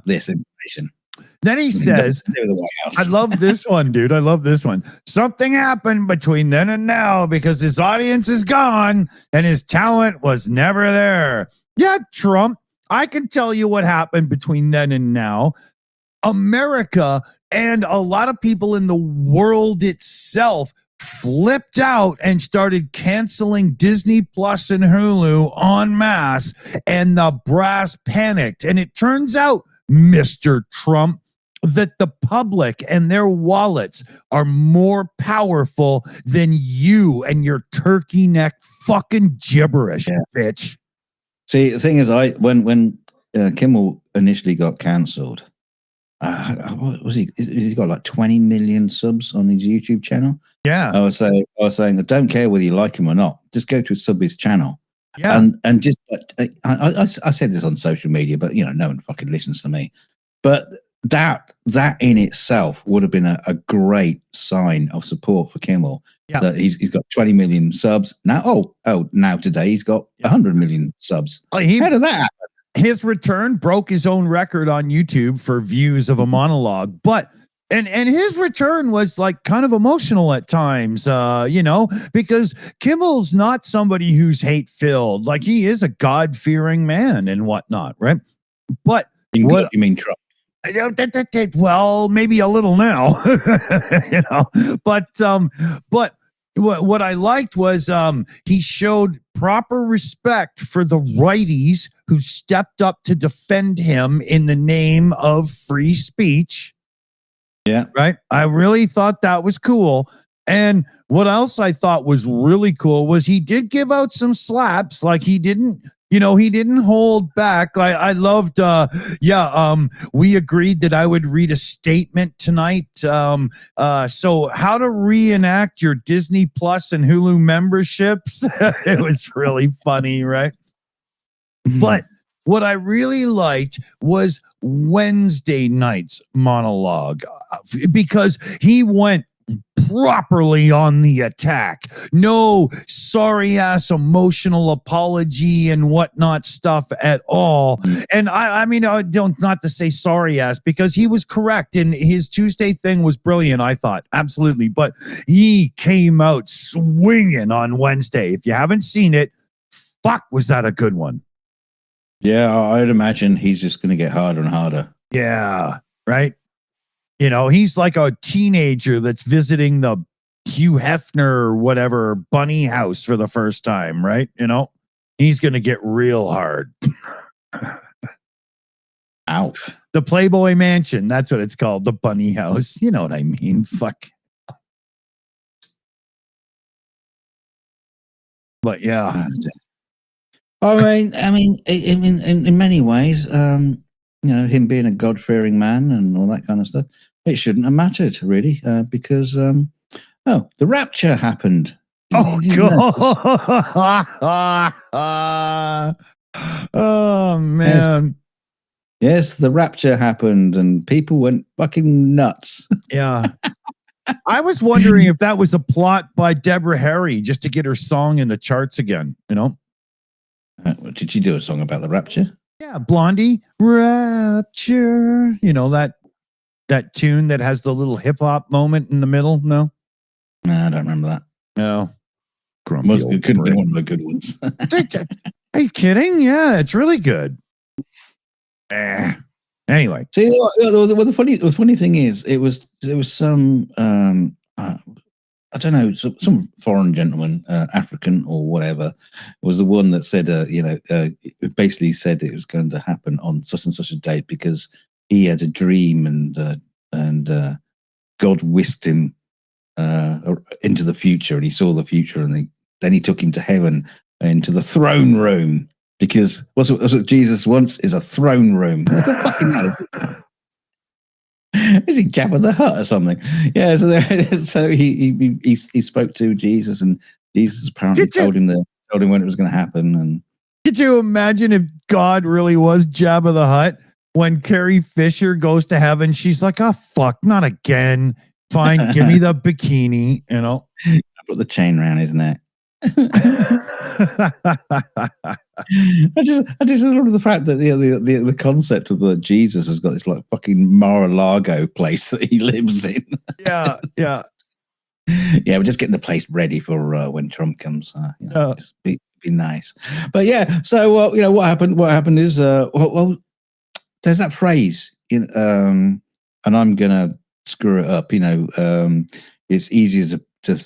this information? Then he says, I love this one, dude. I love this one. Something happened between then and now because his audience is gone and his talent was never there. Yeah, Trump, I can tell you what happened between then and now. America and a lot of people in the world itself flipped out and started canceling Disney Plus and Hulu en masse, and the brass panicked. And it turns out, Mr. Trump, that the public and their wallets are more powerful than you and your turkey neck fucking gibberish, bitch. See, the thing is, when Kimmel initially got cancelled, what was he? He's got like 20 million subs on his YouTube channel. Yeah. I was saying, I don't care whether you like him or not. Just go to sub his channel. Yeah. And just, I said this on social media, but no one fucking listens to me. But that in itself would have been a great sign of support for Kimmel. Yeah. That he's got 20 million subs now. Now today he's got 100 million subs. How did that happen? His return broke his own record on YouTube for views of a monologue, but and his return was like kind of emotional at times, because Kimmel's not somebody who's hate filled. Like, he is a God fearing man and whatnot, right? But you mean Trump? Well, maybe a little now, but what I liked was he showed proper respect for the righties who stepped up to defend him in the name of free speech. Yeah. Right. I really thought that was cool. And what else I thought was really cool was he did give out some slaps. Like, he didn't hold back. I loved, we agreed that I would read a statement tonight. So how to reenact your Disney Plus and Hulu memberships. It was really funny, right? But what I really liked was Wednesday night's monologue, because he went properly on the attack. No sorry ass emotional apology and whatnot stuff at all. And I mean, I don't, not to say sorry ass, because he was correct, and his Tuesday thing was brilliant, I thought. Absolutely. But he came out swinging on Wednesday. If you haven't seen it, fuck, was that a good one? Yeah, I'd imagine he's just going to get harder and harder. Yeah, right. He's like a teenager that's visiting the Hugh Hefner or whatever bunny house for the first time, right? He's going to get real hard. Ouch. The Playboy Mansion, that's what it's called, the bunny house. You know what I mean? Fuck. But yeah. I mean, in many ways, him being a God-fearing man and all that kind of stuff, it shouldn't have mattered really, because the rapture happened. Oh God! Oh man! Yes, the rapture happened, and people went fucking nuts. Yeah. I was wondering if that was a plot by Deborah Harry just to get her song in the charts again. Did she do a song about the rapture? Yeah, Blondie, Rapture. That tune that has the little hip hop moment in the middle. No, I don't remember that. No, it could have been one of the good ones. Are you kidding? Yeah, it's really good. Anyway, see, the funny thing is, it was some I don't know, some foreign gentleman, African or whatever, was the one that said, it basically said it was going to happen on such and such a date because he had a dream and God whisked him into the future, and he saw the future, and then he took him to heaven, into the throne room, because that's what Jesus wants, is a throne room. What the fucking hell is it? Is he Jabba the Hutt or something? Yeah, so he spoke to Jesus, and Jesus apparently told him when it was going to happen. And could you imagine if God really was Jabba the Hutt? When Carrie Fisher goes to heaven, she's like, "Oh fuck, not again! Fine, give me the bikini." I put the chain around his neck. I just love the fact that the concept of Jesus has got this like fucking Mar-a-Lago place that he lives in. Yeah. We're just getting the place ready for when Trump comes. Just be nice. But yeah, so what happened? What happened is well, there's that phrase, and I'm gonna screw it up. It's easier to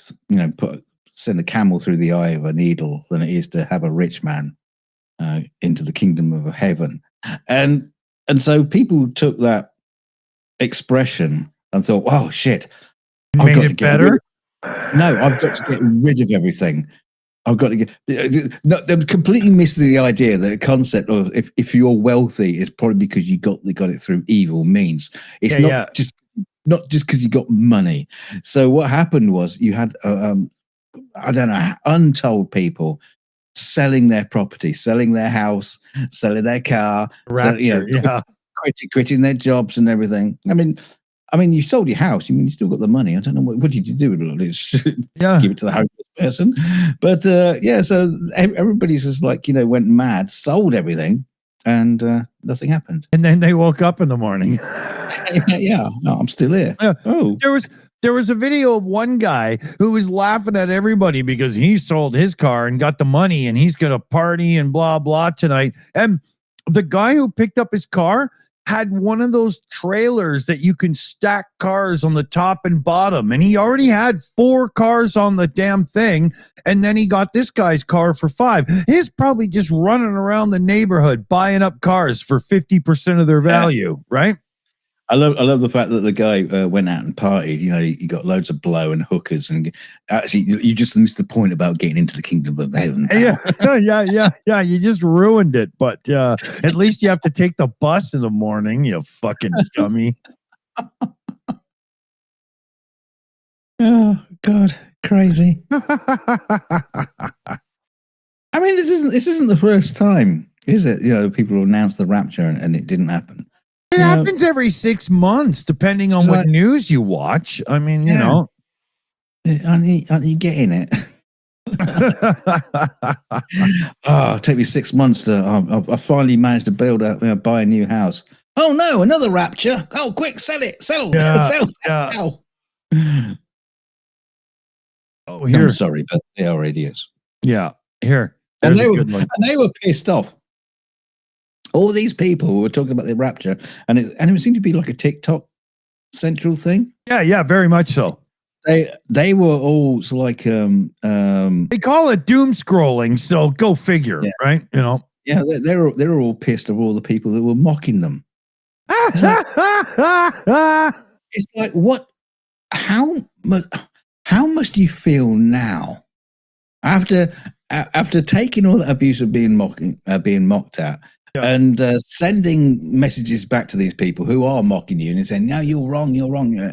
send a camel through the eye of a needle than it is to have a rich man into the kingdom of heaven. And so people took that expression and thought, "Oh shit, I've got to get better." No, I've got to get rid of everything. I've got to get. No, they're completely missing the idea, the concept of if you're wealthy, it's probably because you got it through evil means. It's not just because you got money. So what happened was you had I don't know, untold people selling their property, selling their house, selling their car, quitting their jobs and everything. I mean, you sold your house. You still got the money. I don't know what did you do with all this? Give it to the homeless person. But so everybody's just like went mad, sold everything, and nothing happened. And then they woke up in the morning. No, I'm still here. Oh, there was a video of one guy who was laughing at everybody because he sold his car and got the money, and he's gonna party and blah blah tonight. And the guy who picked up his car had one of those trailers that you can stack cars on the top and bottom. And he already had 4 cars on the damn thing. And then he got this guy's car for 5. He's probably just running around the neighborhood buying up cars for 50% of their value, right? I love the fact that the guy went out and partied. He got loads of blow and hookers, and actually, you just missed the point about getting into the kingdom of heaven. Yeah. You just ruined it. But at least you have to take the bus in the morning. You fucking dummy. Oh God, crazy. I mean, this isn't the first time, is it? People announced the rapture and it didn't happen. It happens every 6 months, depending on what news you watch. I mean, aren't you getting it? It took me 6 months to. I finally managed to buy a new house. Oh no, another rapture! Oh, quick, sell it, sell. Oh, here. I'm sorry, but they are idiots. Yeah, here. And they were pissed off. All these people were talking about the rapture, and it seemed to be like a TikTok central thing. Yeah, very much so. They were all like they call it doom scrolling, so go figure, right? Yeah, they're all pissed of all the people that were mocking them. It's like what? How much do you feel now after taking all that abuse of being mocked at? Yeah. And sending messages back to these people who are mocking you and saying, "No, you're wrong,"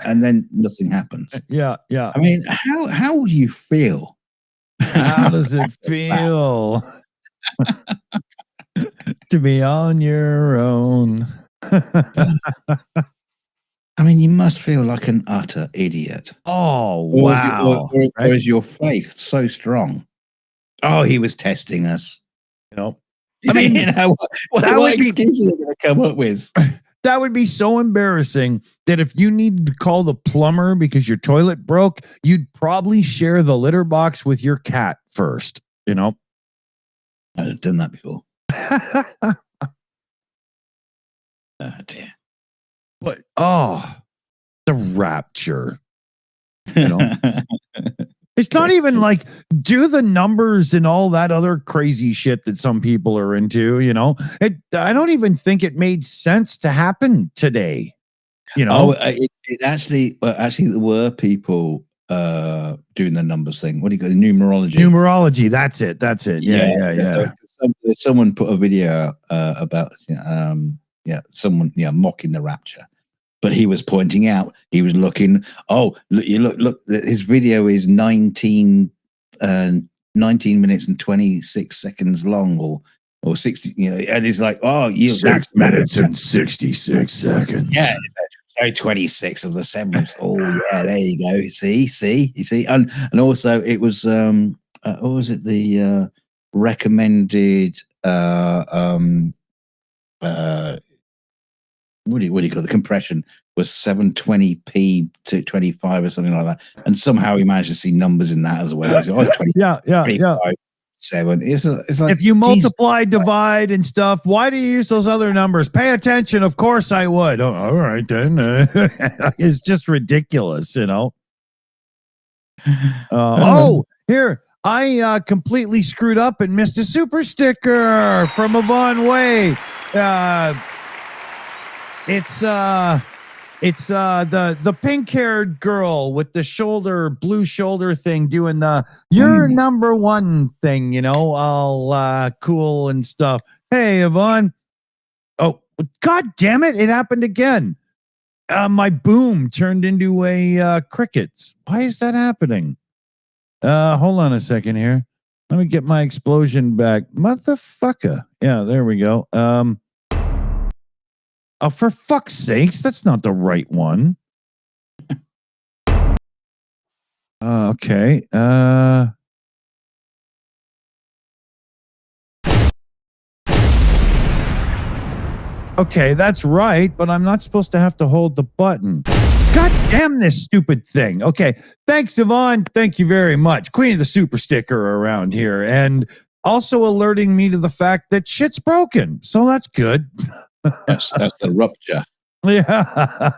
and then nothing happens. Yeah. I mean, how would you feel? How does it feel to be on your own? I mean, you must feel like an utter idiot. Oh, wow! Or is your faith so strong? Oh, he was testing us. I mean, what excuses are they going to come up with? That would be so embarrassing that if you needed to call the plumber because your toilet broke, you'd probably share the litter box with your cat first. I've done that before. Oh dear. But the rapture. It's not even like do the numbers and all that other crazy shit that some people are into, I don't even think it made sense to happen today. It actually there were people doing the numbers thing. What do you call it? Numerology. That's it. Yeah. Someone put a video about someone mocking the rapture. But he was pointing out, he was looking, look, his video is 19 minutes and 26 seconds long or 60, and it's like, 6 minutes and 66 seconds. Yeah, so 26 of the 7th. Oh, yeah, there you go. See? And also it was, what was it? The recommended, what do you call it? The compression was 720p to 25 or something like that, and somehow he managed to see numbers in that as well. So, 20, 25, 7. It's like if you multiply, divide, and stuff. Why do you use those other numbers? Pay attention. Of course, I would. Oh, all right then. It's just ridiculous, Here. I completely screwed up and missed a super sticker from Yvonne Way. It's It's the pink-haired girl with the blue shoulder thing doing the "you're number one" thing, all cool and stuff. Hey, Yvonne. Oh, God damn it. It happened again. My boom turned into a crickets. Why is that happening? Hold on a second here. Let me get my explosion back. Motherfucker. Yeah, there we go. Oh, for fuck's sakes, that's not the right one. Okay. Okay, that's right, but I'm not supposed to have to hold the button. God damn this stupid thing. Okay, thanks, Yvonne. Thank you very much. Queen of the super sticker around here. And also alerting me to the fact that shit's broken. So that's good. That's the rupture. Yeah.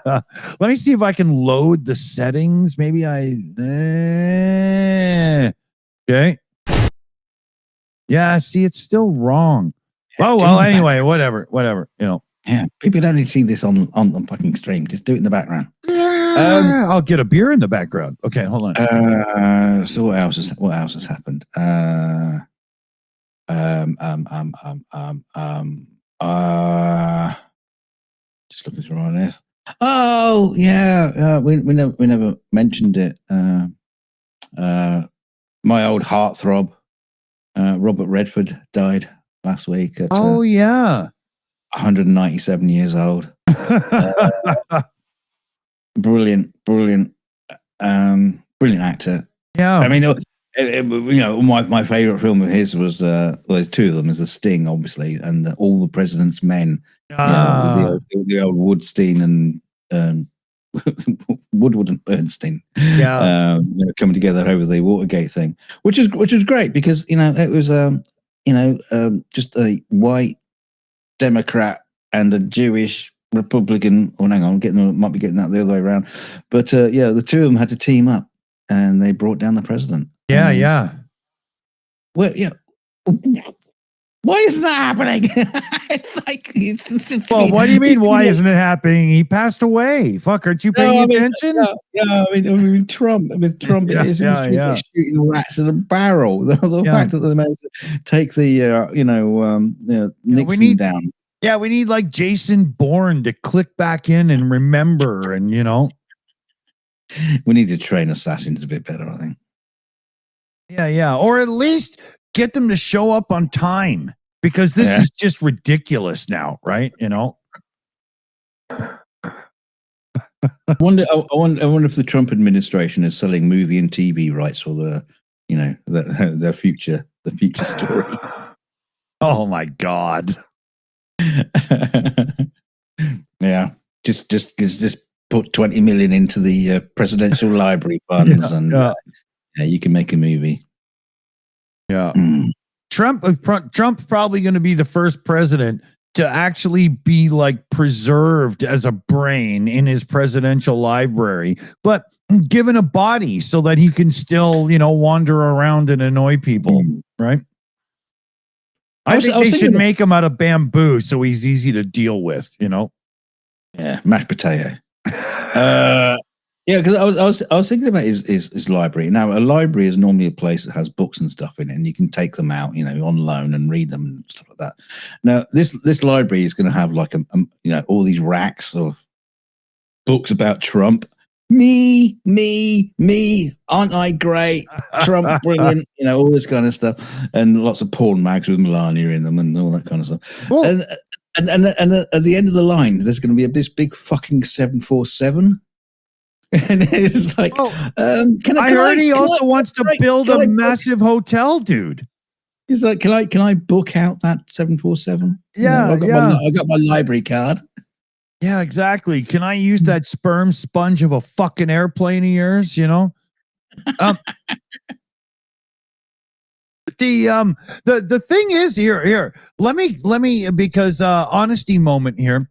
Let me see if I can load the settings. Maybe okay. Yeah, see, it's still wrong. Oh, well, anyway, whatever. Yeah, people don't need to see this on the fucking stream. Just do it in the background. I'll get a beer in the background. Okay, hold on. So what else has happened? Just looking through all this. Oh yeah, we never mentioned it. My old heartthrob, Robert Redford, died last week. At, yeah, 197 years old. Brilliant actor. Yeah, I mean, my favorite film of his was there's two of them. There's The Sting, obviously, and All the President's Men. The old Woodstein and Woodward and Bernstein. Yeah, coming together over the Watergate thing, which is great because it was just a white Democrat and a Jewish Republican. Oh, hang on, might be getting that the other way around. But the two of them had to team up, and they brought down the president. Yeah. Well, yeah. Why isn't that happening? It's like, well, what do you mean? Why isn't it happening? He passed away. Fuck, aren't you paying attention? I mean, Trump. With Trump, shooting rats in a barrel. The fact that they managed to take the, Nixon down. Yeah, we need like Jason Bourne to click back in and remember, and we need to train assassins a bit better, I think. Yeah, or at least get them to show up on time, because this is just ridiculous now, right? I wonder if the Trump administration is selling movie and TV rights for their future story. Oh my God. Yeah, just put 20 million into the presidential library funds, and you can make a movie. Yeah. Trump's probably going to be the first president to actually be like preserved as a brain in his presidential library, but given a body so that he can still, wander around and annoy people, right? I think they should make him out of bamboo so he's easy to deal with, Yeah, mashed potato. Yeah, because I was thinking about his library. Now, a library is normally a place that has books and stuff in it, and you can take them out, on loan and read them and stuff like that. Now, this library is going to have like all these racks of books about Trump. Me, aren't I great? Trump, brilliant. All this kind of stuff, and lots of porn mags with Melania in them, and all that kind of stuff. Cool. And at the end of the line, there's going to be this big fucking 747. And it's like, I heard he also wants to build a massive hotel, dude. He's like, can I book out that 747? Yeah, I got my library card. Yeah, exactly. Can I use that sperm sponge of a fucking airplane of yours? The thing is here. Let me because honesty moment here.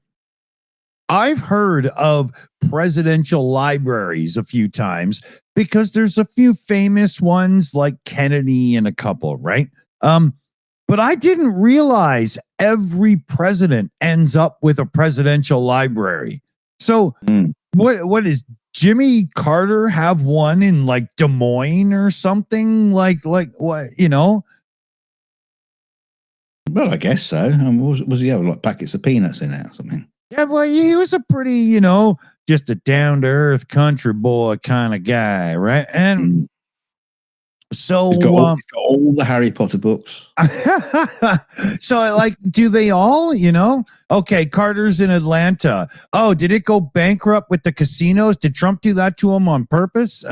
I've heard of presidential libraries a few times because there's a few famous ones like Kennedy and a couple, right? But I didn't realize every president ends up with a presidential library. So What is Jimmy Carter have one in like Des Moines or something? Like what, you know? Well, I guess so. Was he have like packets of peanuts in it or something? Yeah, well, he was a pretty, you know, just a down to earth country boy kind of guy, right? And so he's got all the Harry Potter books. so like, do they all, you know? Okay, Carter's in Atlanta. Oh, did it go bankrupt with the casinos? Did Trump do that to him on purpose?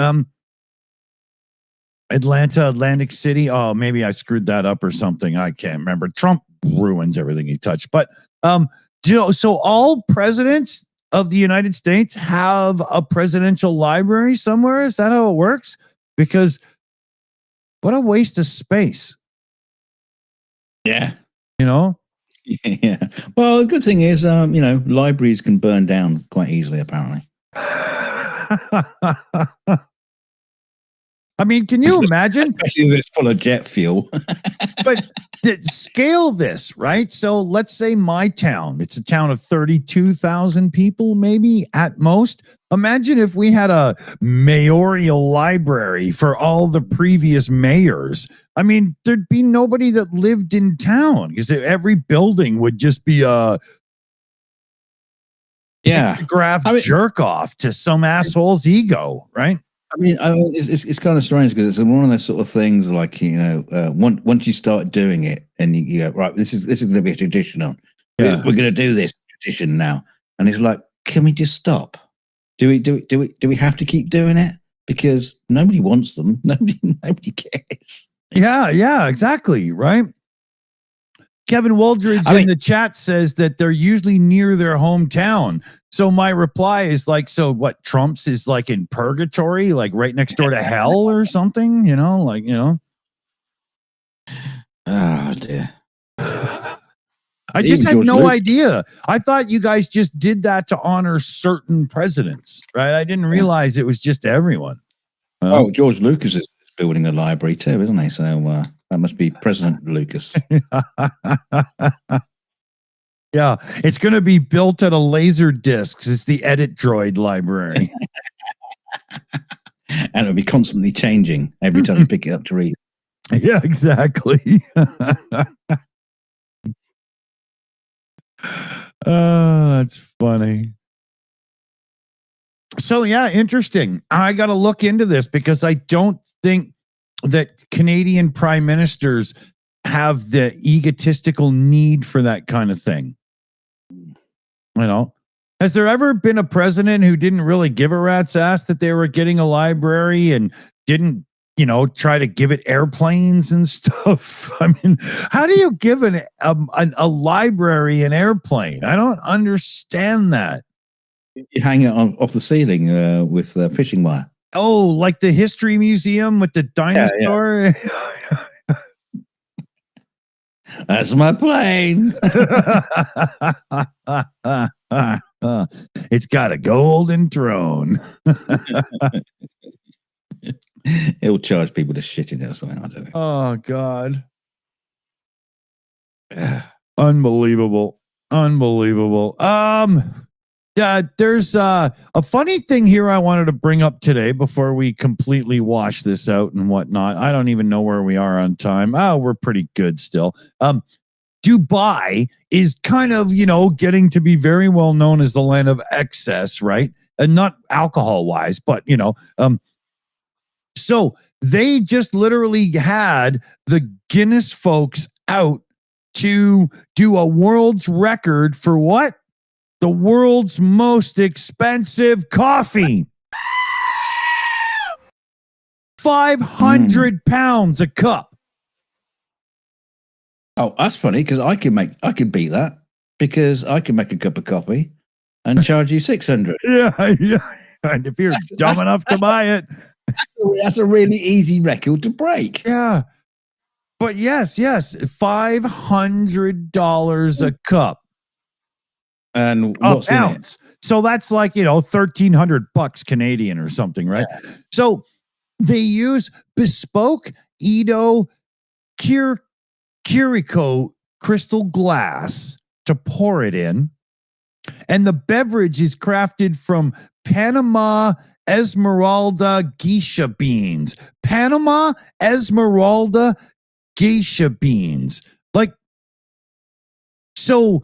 Atlanta, Atlantic City. Oh, maybe I screwed that up or something. I can't remember. Trump ruins everything he touched. But you know, so all presidents of the United States have a presidential library somewhere. Is that how it works? Because what a waste of space. Yeah. You know? Yeah. Well, the good thing is, you know, libraries can burn down quite easily, apparently. I mean, can you imagine? Especially if it's full of jet fuel. But scale this, right? So let's say my town, it's a town of 32,000 people, maybe at most. Imagine if we had a mayoral library for all the previous mayors. I mean, there'd be nobody that lived in town because every building would just be a graph jerk off to some asshole's ego, right? I mean, it's kind of strange because it's one of those sort of things. Like, you know, once you start doing it, and you go, right, this is going to be a tradition. We're going to do this tradition now, and it's like, can we just stop? Do we have to keep doing it? Because nobody wants them. Nobody cares. Yeah, exactly, right. Kevin Woldridge in the chat says that they're usually near their hometown. So my reply is like, so what, Trump's is like in purgatory, like right next door to hell or something, you know, like, you know. Oh, dear. I just had no idea. I thought you guys just did that to honor certain presidents, right? I didn't realize it was just everyone. Oh, George Lucas is building a library too, isn't he? So that must be President Lucas. Yeah, it's going to be built at a laser disc. It's the Edit Droid library. And it'll be constantly changing every time you pick it up to read. Yeah, exactly. Oh, that's funny. So, yeah, interesting. I got to look into this because I don't think that Canadian prime ministers have the egotistical need for that kind of thing. You know, has there ever been a president who didn't really give a rat's ass that they were getting a library and didn't, you know, try to give it airplanes and stuff? I mean, how do you give a library an airplane? I don't understand that. You hang it off the ceiling with fishing wire. Oh, like the History Museum with the dinosaur? Yeah. That's my plane. It's got a golden throne. It'll charge people to shit in it or something. I don't know. Oh, God. Unbelievable. Yeah, there's a funny thing here I wanted to bring up today before we completely wash this out and whatnot. I don't even know where we are on time. Oh, we're pretty good still. Dubai is kind of, you know, getting to be very well known as the land of excess, right? And not alcohol wise, but, you know, so they just literally had the Guinness folks out to do a world's record for what? The world's most expensive coffee. 500 pounds a cup. Oh, that's funny because I can beat that because I can make a cup of coffee and charge you 600. Yeah. And if you're dumb enough to buy it, that's a really easy record to break. Yeah. But yes, $500 a cup. And what's in it? So that's like, you know, $1,300 Canadian or something, right? Yeah. So they use bespoke Edo Kiriko crystal glass to pour it in. And the beverage is crafted from Panama Esmeralda geisha beans. Panama Esmeralda geisha beans. Like, so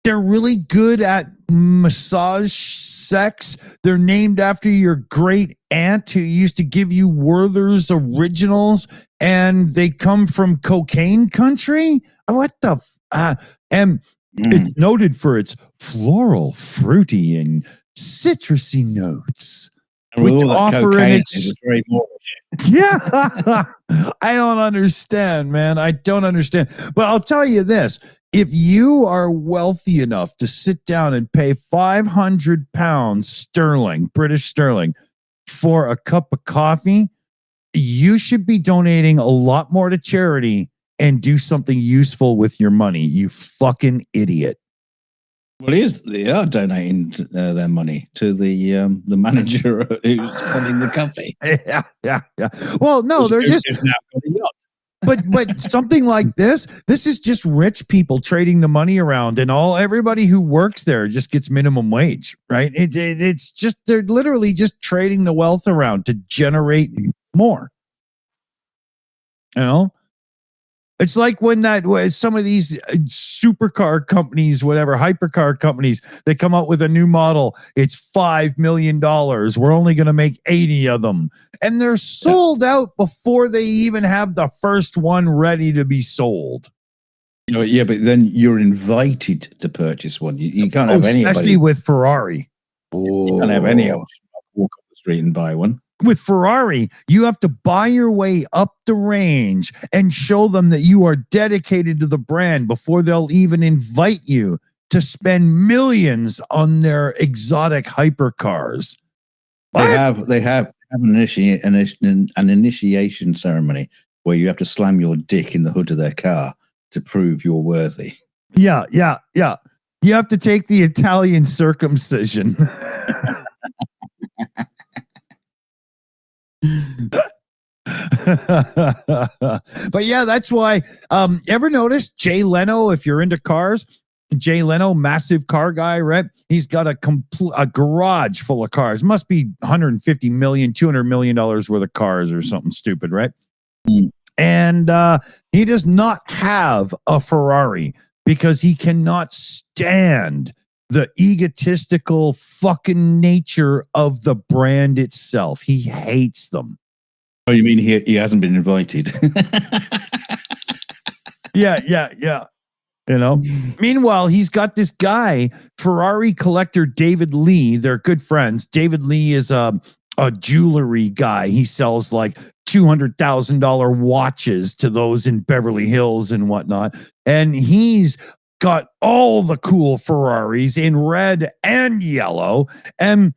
they're really good at massage sex. They're named after your great aunt who used to give you Werther's originals, and they come from cocaine country. What the? And it's noted for its floral, fruity, and citrusy notes, which offer an very more. Yeah, I don't understand, man. I don't understand. But I'll tell you this. If you are wealthy enough to sit down and pay 500 pounds sterling, British sterling, for a cup of coffee, you should be donating a lot more to charity and do something useful with your money, you fucking idiot. Well, they are donating their money to the manager who's selling the coffee. Yeah. Well, no, they're just now got a yacht. but something like this is just rich people trading the money around, and everybody who works there just gets minimum wage, right? It's just, they're literally just trading the wealth around to generate more. You know, it's like when some of these supercar companies, whatever, hypercar companies, they come out with a new model. It's $5 million. We're only going to make 80 of them. And they're sold out before they even have the first one ready to be sold. Yeah, but then you're invited to purchase one. You can't have anybody. Especially with Ferrari. You can't have any else walk up the street and buy one. With Ferrari, you have to buy your way up the range and show them that you are dedicated to the brand before they'll even invite you to spend millions on their exotic hypercars. They have an initiation ceremony where you have to slam your dick in the hood of their car to prove you're worthy. Yeah. You have to take the Italian circumcision. But yeah, that's why. Ever notice Jay Leno? If you're into cars, Jay Leno, massive car guy, right? He's got a garage full of cars. Must be $150 million, $200 million worth of cars or something stupid, right? And he does not have a Ferrari because he cannot stand the egotistical fucking nature of the brand itself. He hates them. Oh, you mean he hasn't been invited? Yeah. You know. Meanwhile, he's got this guy, Ferrari collector David Lee. They're good friends. David Lee is a jewelry guy. He sells like $200,000 watches to those in Beverly Hills and whatnot. And he's got all the cool Ferraris in red and yellow. And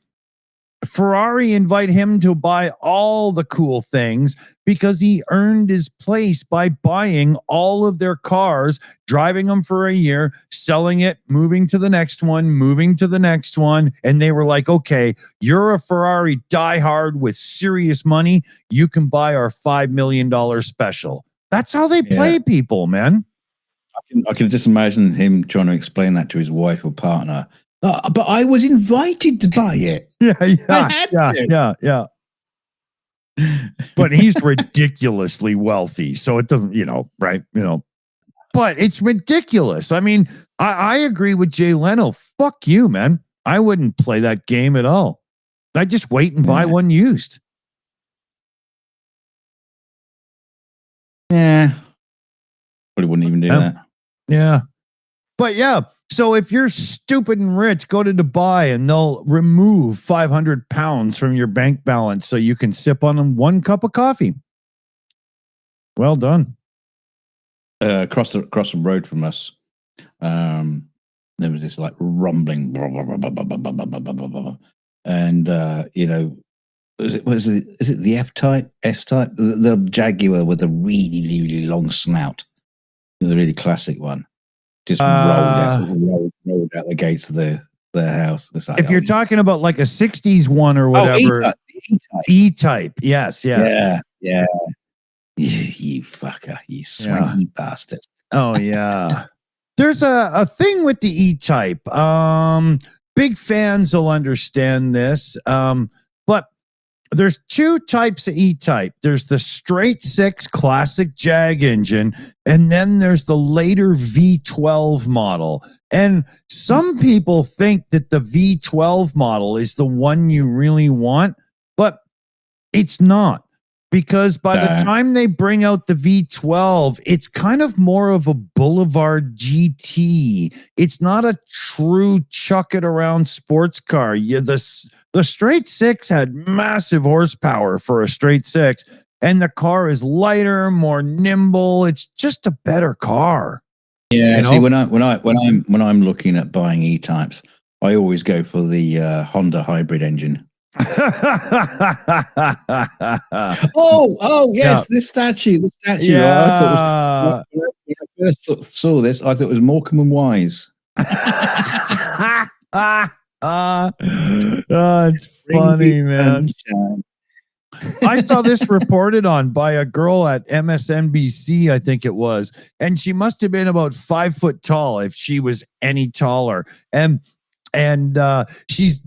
Ferrari invite him to buy all the cool things because he earned his place by buying all of their cars, driving them for a year, selling it, moving to the next one. And they were like, okay, you're a Ferrari diehard with serious money. You can buy our $5 million special. That's how they play people, man. I can just imagine him trying to explain that to his wife or partner. But I was invited to buy it. Yeah. But he's ridiculously wealthy, so it doesn't, right? But it's ridiculous. I mean, I agree with Jay Leno. Fuck you, man. I wouldn't play that game at all. I'd just wait and buy one used. Yeah. Probably wouldn't even do that. Yeah. But yeah. So if you're stupid and rich, go to Dubai and they'll remove 500 pounds from your bank balance so you can sip on one cup of coffee. Well done. Across the road from us, there was this like rumbling, and is it the F-Type, S-Type, the Jaguar with a really, really long snout, the really classic one. Just rolled out the gates of their house. Like, if you're talking about like a 60s one or whatever. E-type. Yes. Yeah. You fucker. You swanky bastard. Oh, yeah. There's a thing with the E-type. big fans will understand this. But there's two types of E-Type. There's the straight six classic Jag engine, and then there's the later V12 model. And some people think that the V12 model is the one you really want, but it's not. Because by the time they bring out the V12, it's kind of more of a Boulevard GT. It's not a true chuck it around sports car. The straight six had massive horsepower for a straight six, and the car is lighter, more nimble. It's just a better car. Yeah. See, when I'm looking at buying E-Types, I always go for the Honda hybrid engine. Yes, this statue. Yeah. I thought when I first saw this, I thought it was Morecambe and Wise. It's funny, man. I saw this reported on by a girl at MSNBC, I think it was, and she must have been about 5 foot tall if she was any taller. And she's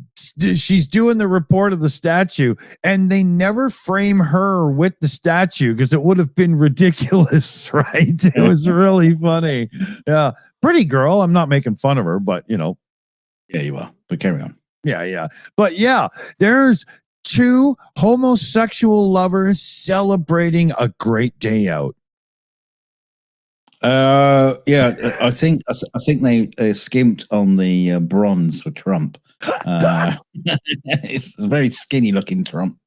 doing the report of the statue, and they never frame her with the statue because it would have been ridiculous, right? It was really funny. Yeah, pretty girl. I'm not making fun of her, but you know. Yeah, you are. But carry on. Yeah. But yeah, there's two homosexual lovers celebrating a great day out. I think they skimped on the bronze for Trump. It's a very skinny looking Trump.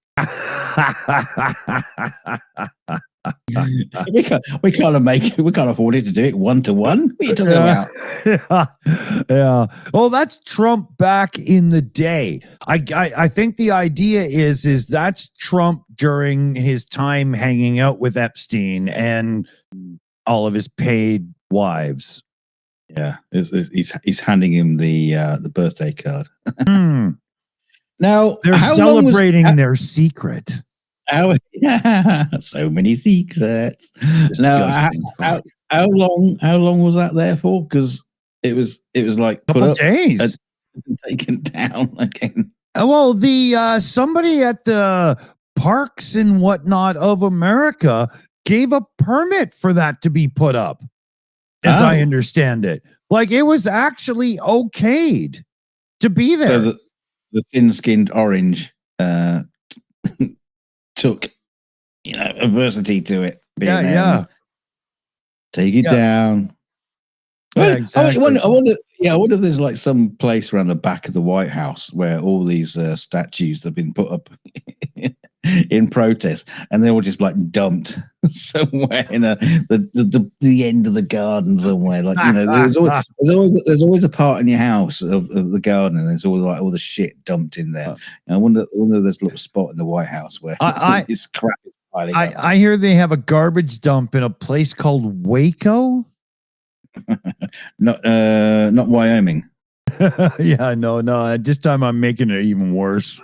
we can't afford it to do it 1-to-1. What are you talking about? Yeah. Well, that's Trump back in the day. I think the idea is that's Trump during his time hanging out with Epstein and all of his paid wives. Yeah, he's handing him the birthday card. Now they're celebrating their secret. So many secrets. Now, how long was that there for? Because it was like put up days and taken down again. Well, the somebody at the Parks and Whatnot of America gave a permit for that to be put up, as I understand it. Like it was actually okayed to be there. So the thin-skinned orange took, adversity to it. Yeah. Take it down. Yeah, exactly. I wonder if there's like some place around the back of the White House where all these statues have been put up in protest, and they're all just like dumped somewhere in the end of the garden somewhere. Like there's always a part in your house of the garden, and there's always like all the shit dumped in there. And I wonder if there's a little spot in the White House where this crap is piling up. I hear they have a garbage dump in a place called Waco. Not Wyoming. Yeah, no. This time I'm making it even worse.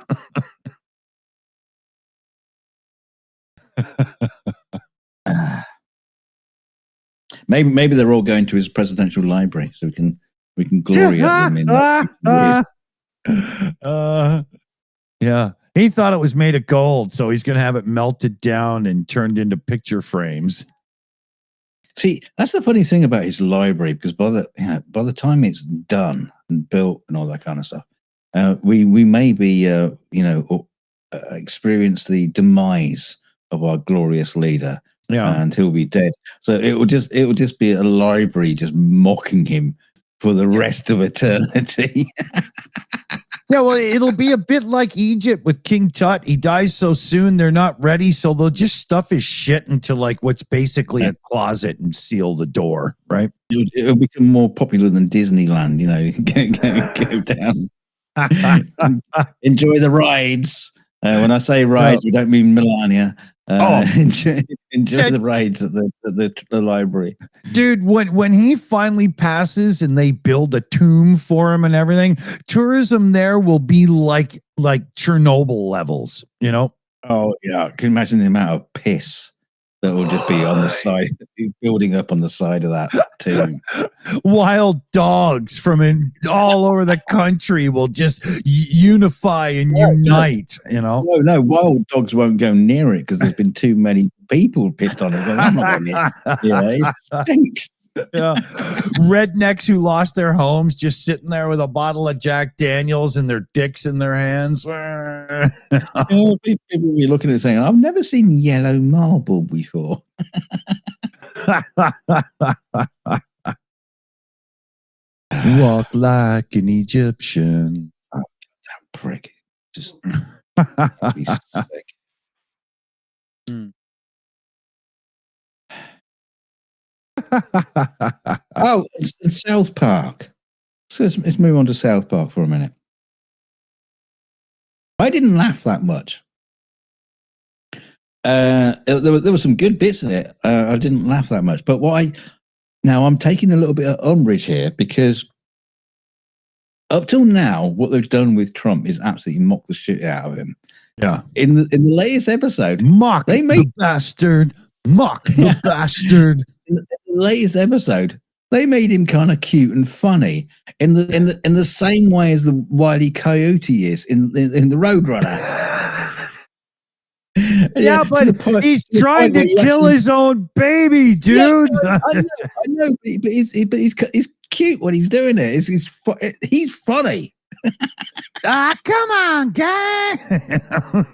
Maybe they're all going to his presidential library, so we can glory at them in. Yeah, he thought it was made of gold, so he's going to have it melted down and turned into picture frames. See, that's the funny thing about his library, because by the time it's done and built and all that kind of stuff, we may be experience the demise of our glorious leader, and he'll be dead. So it will just be a library just mocking him for the rest of eternity. Yeah, well, it'll be a bit like Egypt with King Tut. He dies so soon, they're not ready, so they'll just stuff his shit into like what's basically a closet and seal the door, right? It'll become more popular than Disneyland, go down. Enjoy the rides. When I say rides, we don't mean Melania. Enjoy the rides at the library, dude. When he finally passes and they build a tomb for him and everything, tourism there will be like Chernobyl levels, Oh yeah, can you imagine the amount of piss that will just be on the side, building up on the side of that tomb. Wild dogs from all over the country will just unify and unite. No, wild dogs won't go near it because there's been too many people pissed on it. I'm not going near it. Yeah, it stinks. Yeah. Rednecks who lost their homes just sitting there with a bottle of Jack Daniels and their dicks in their hands. People will be looking at it saying, I've never seen yellow marble before. Walk like an Egyptian. Oh, that prick. Just be sick. Oh, it's South Park. So let's move on to South Park for a minute. I didn't laugh that much. There were some good bits in it. I didn't laugh that much. But now I'm taking a little bit of umbrage here because up till now, what they've done with Trump is absolutely mock the shit out of him. Yeah. In the latest episode, mock the bastard. Mock the bastard. In the latest episode, they made him kind of cute and funny in the same way as the Wile E. Coyote is in the Roadrunner. Yeah, but he's trying to kill his own baby, dude. Yeah, I know, but he's cute when he's doing it. He's funny. Come on, guy.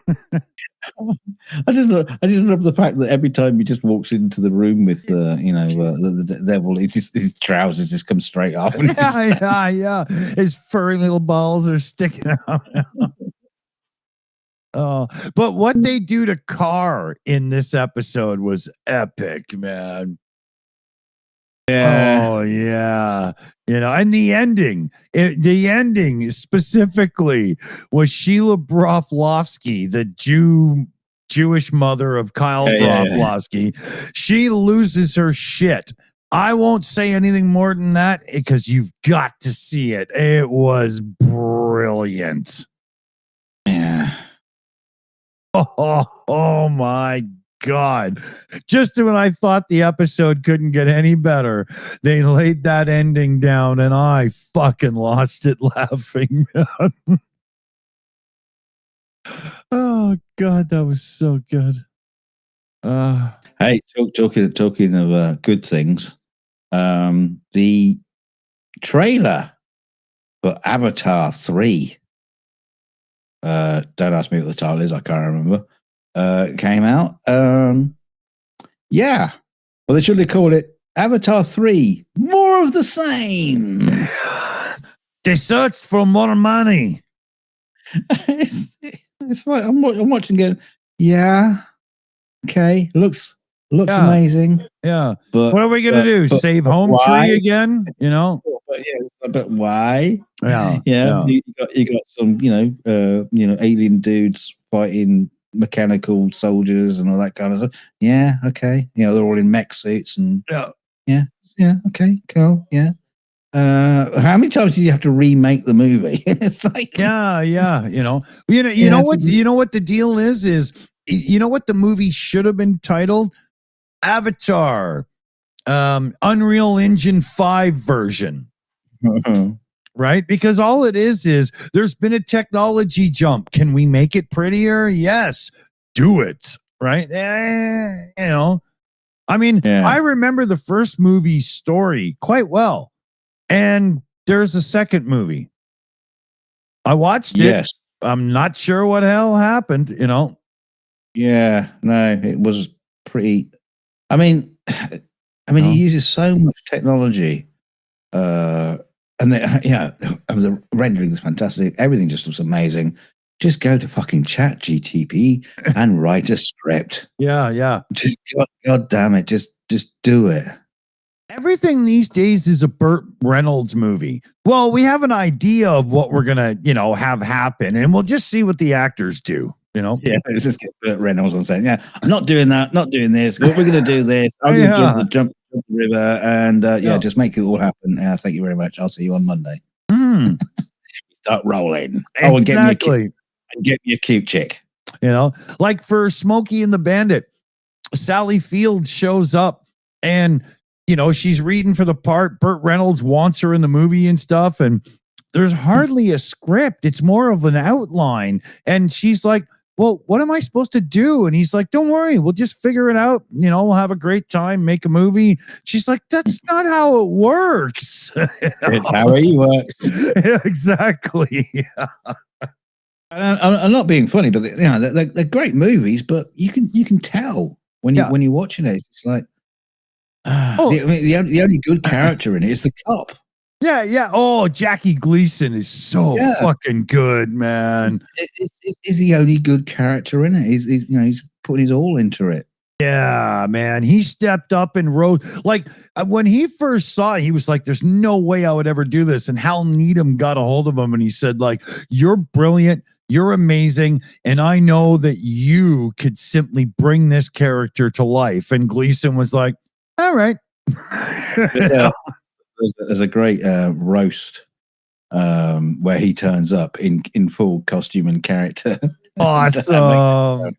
I just love the fact that every time he just walks into the room with the devil, his trousers just come straight off. And yeah. His furry little balls are sticking out. Oh, but what they do to Carr in this episode was epic, man. Yeah. Oh yeah, and the ending specifically was Sheila Broflovsky, the Jewish mother of Kyle Broflovsky. She loses her shit. I won't say anything more than that because you've got to see it. It was brilliant. Yeah. Oh my God. Just when I thought the episode couldn't get any better, they laid that ending down and I fucking lost it laughing. Oh God, that was so good. Hey, talking of good things, the trailer for Avatar 3, don't ask me what the title is, I can't remember, came out. Yeah. Well, they should have called it Avatar 3, More of the Same. They searched for more money. It's like I'm watching going, yeah, okay, looks amazing. Yeah. But what are we going to do? Save Home Tree again? But why? Yeah. You got some, alien dudes fighting mechanical soldiers and all that kind of stuff. Yeah, okay. They're all in mech suits and yeah, okay, cool. Yeah. How many times do you have to remake the movie? It's like yeah. You know what the deal is you know what the movie should have been titled? Avatar, Unreal Engine 5 version. Right? Because all it is there's been a technology jump. Can we make it prettier? Yes. Do it. Right? I mean, I remember the first movie story quite well. And there's a second movie. I watched it. Yes. I'm not sure what hell happened, Yeah, no, it was pretty. I mean, he uses so much technology, and the rendering is fantastic. Everything just looks amazing. Just go to fucking Chat GTP and write a script. Yeah. Just God damn it, just do it. Everything these days is a Burt Reynolds movie. Well, we have an idea of what we're gonna, have happen, and we'll just see what the actors do. Yeah, let's just get Burt Reynolds on saying, yeah, I'm not doing that, not doing this. We're going to do this. I'm going to jump the river and just make it all happen. Thank you very much. I'll see you on Monday. Start rolling. Exactly. Oh, and get me a cute chick. Like for Smokey and the Bandit, Sally Field shows up, and she's reading for the part. Burt Reynolds wants her in the movie and stuff, and there's hardly a script. It's more of an outline. And she's like, well, what am I supposed to do? And he's like, don't worry, we'll just figure it out. We'll have a great time, make a movie. She's like, that's not how it works. It's how he works. Yeah, exactly. Yeah. I'm not being funny, but they're great movies. But you can tell when you're watching it. It's like the only good character in it is the cop. Yeah. Oh, Jackie Gleason is so fucking good, man. Is the only good character in it. He's put his all into it. Yeah, man. He stepped up and wrote. Like when he first saw it, he was like, there's no way I would ever do this. And Hal Needham got a hold of him and he said, like, you're brilliant. You're amazing. And I know that you could simply bring this character to life. And Gleason was like, all right. There's a great roast where he turns up in full costume and character. Awesome.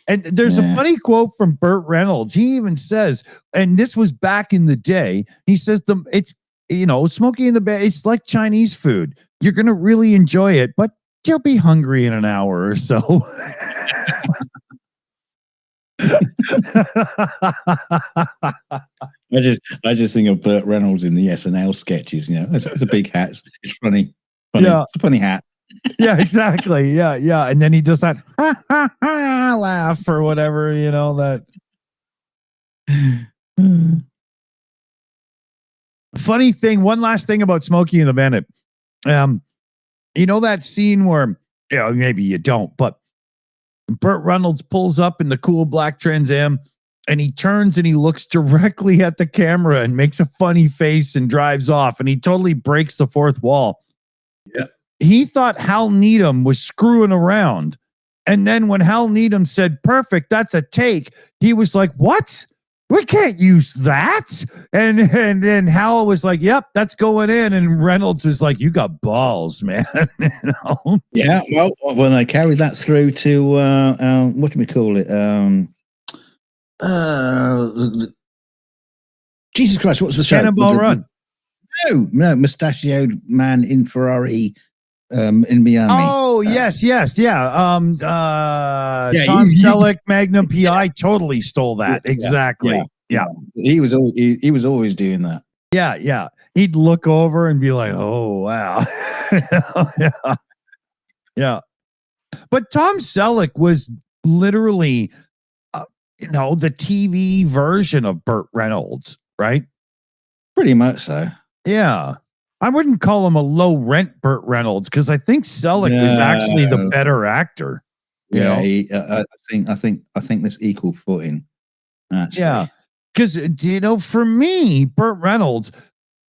And there's a funny quote from Burt Reynolds. He even says, and this was back in the day, he says, it's, Smokey and the Bandit, it's like Chinese food. You're going to really enjoy it, but you'll be hungry in an hour or so. I just think of Burt Reynolds in the SNL sketches. It's a big hat. It's funny. Yeah, it's a funny hat. Yeah, exactly. Yeah. And then he does that ha, ha, ha, laugh or whatever. That funny thing. One last thing about Smokey and the Bandit. That scene where maybe you don't, but Burt Reynolds pulls up in the cool black Trans Am. And he turns and he looks directly at the camera and makes a funny face and drives off. And he totally breaks the fourth wall. Yeah. He thought Hal Needham was screwing around. And then when Hal Needham said, perfect, that's a take, he was like, what? We can't use that. And then Hal was like, yep, that's going in. And Reynolds was like, you got balls, man. Yeah. Well, when they carried that through to, what do we call it? Jesus Christ, what's the show? Cannonball Run. No, mustachioed man in Ferrari in Miami. Oh, yes, yeah. Tom Selleck, Magnum PI totally stole that. Exactly. Yeah. He was always doing that. Yeah. He'd look over and be like, oh, wow. Yeah. But Tom Selleck was literally the TV version of Burt Reynolds, right? Pretty much so. Yeah. I wouldn't call him a low rent Burt Reynolds because I think Selleck is actually the better actor. I think there's equal footing. Actually. Yeah. Because, for me, Burt Reynolds,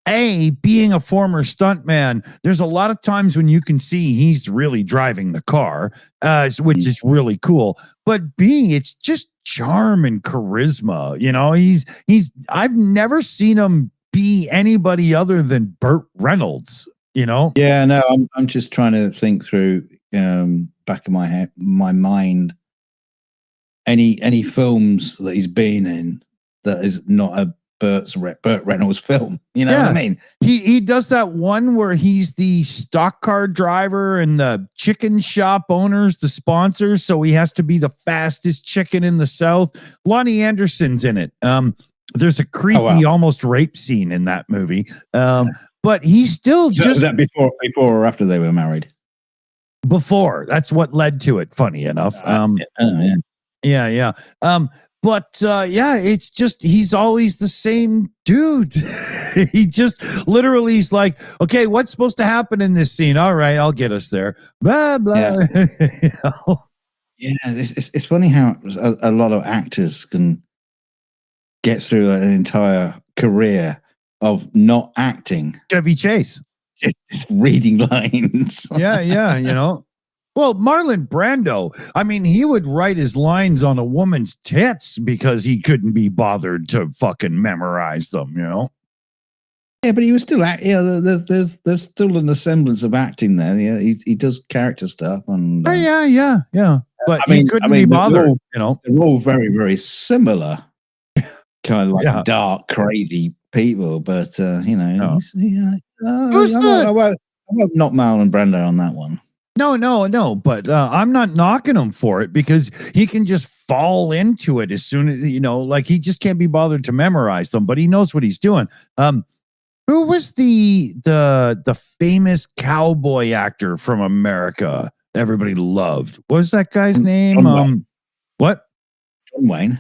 being a former stuntman, there's a lot of times when you can see he's really driving the car, which is really cool. But B, it's just charm and charisma. I've never seen him be anybody other than Burt Reynolds. Yeah, no, I'm just trying to think through back of my mind any films that he's been in that is not a Burt Reynolds film. What I mean? He does that one where he's the stock car driver and the chicken shop owners, the sponsors. So he has to be the fastest chicken in the South. Lonnie Anderson's in it. There's a creepy, almost rape scene in that movie. But he's still just. Was that before or after they were married? Before. That's what led to it. Funny enough. Yeah. It's just, he's always the same dude. He just literally, he's like, okay, what's supposed to happen in this scene? All right, I'll get us there. Blah, blah. Yeah, it's funny how a lot of actors can get through an entire career of not acting. Chevy Chase. Just reading lines. Yeah. Well, Marlon Brando, I mean, he would write his lines on a woman's tits because he couldn't be bothered to fucking memorize them, Yeah, but he was still there's still an semblance of acting there. Yeah, he does character stuff and yeah. but he couldn't be bothered. They're all very, very similar, kind of like dark, crazy people. But Who's I won't knock Marlon Brando on that one. No, but I'm not knocking him for it because he can just fall into it as soon as like he just can't be bothered to memorize them, but he knows what he's doing. Who was the famous cowboy actor from America everybody loved? What was that guy's name? What? John Wayne.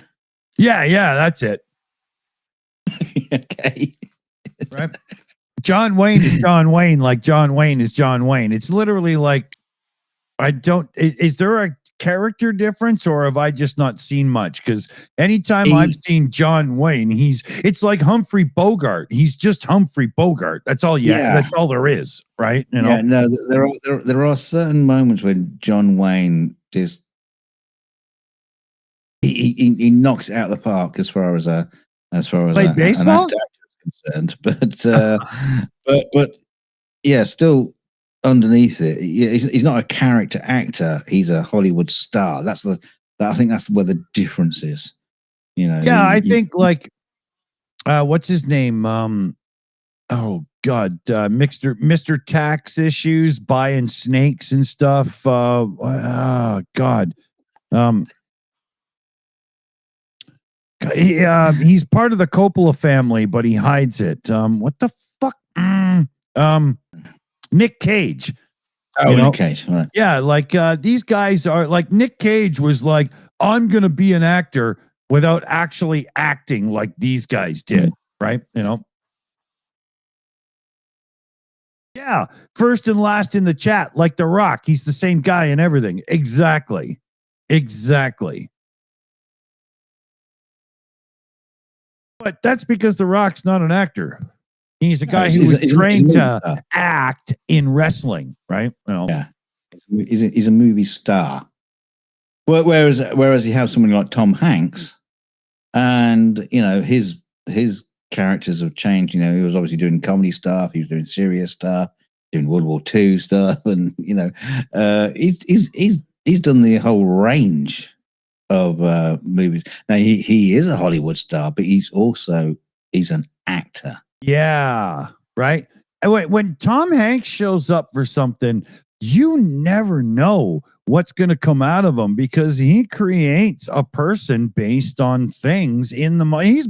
Yeah, that's it. Okay. Right. John Wayne is John Wayne, like John Wayne is John Wayne. It's literally like, is there a character difference or have I just not seen much? Because anytime I've seen John Wayne, it's like Humphrey Bogart. He's just Humphrey Bogart. That's all. That's all there is, right? Yeah, no, there are certain moments when John Wayne just he knocks it out of the park as far as play baseball an actor is concerned. But yeah, still. Underneath it, he's not a character actor. He's a Hollywood star. I think that's where the difference is. Yeah, I think like, what's his name? Oh God, Mr. Tax Issues, buying snakes and stuff. Oh God, he's part of the Coppola family, but he hides it. What the fuck? Nick Cage. Nick Cage, right. Yeah, like these guys are like Nick Cage was like, I'm gonna be an actor without actually acting like these guys did, right? Yeah, first and last in the chat, like The Rock. He's the same guy and everything. Exactly. But that's because The Rock's not an actor. He's a guy who was trained to act in wrestling, right? Yeah, he's a movie star. Well, whereas you have someone like Tom Hanks, and his characters have changed. He was obviously doing comedy stuff. He was doing serious stuff, doing World War II stuff, and he's done the whole range of movies. Now he is a Hollywood star, but he's an actor. Yeah, right. And when Tom Hanks shows up for something, you never know what's going to come out of him because he creates a person based on things in the. He's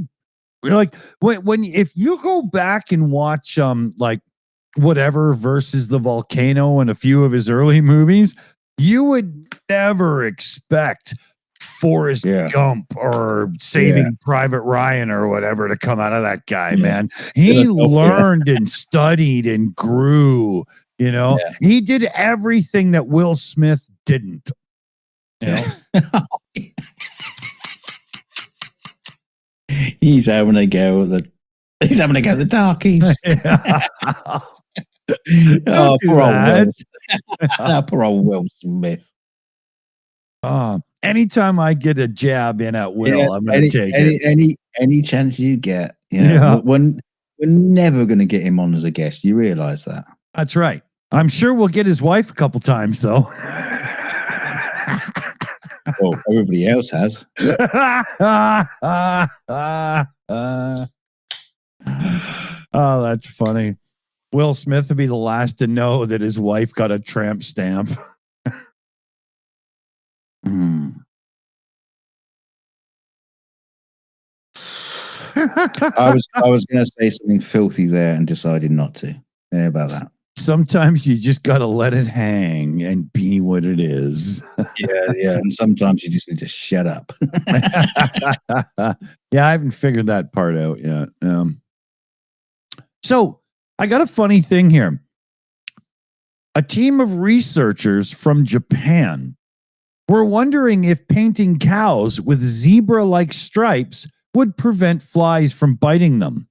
like if you go back and watch like whatever versus the volcano and a few of his early movies, you would never expect Forrest Gump or Saving Private Ryan or whatever to come out of that guy, man. He learned and studied and grew, He did everything that Will Smith didn't. He's having a go at the darkies. Poor old Will Smith. Anytime I get a jab in at Will, I'm going to take it. Any chance you get. We're never going to get him on as a guest. You realize that? That's right. I'm sure we'll get his wife a couple times, though. Well, everybody else has. Oh, that's funny. Will Smith would be the last to know that his wife got a tramp stamp. I was going to say something filthy there and decided not to. Yeah, about that. Sometimes you just got to let it hang and be what it is. Yeah. And sometimes you just need to shut up. Yeah, I haven't figured that part out yet. So I got a funny thing here. A team of researchers from Japan were wondering if painting cows with zebra-like stripes would prevent flies from biting them.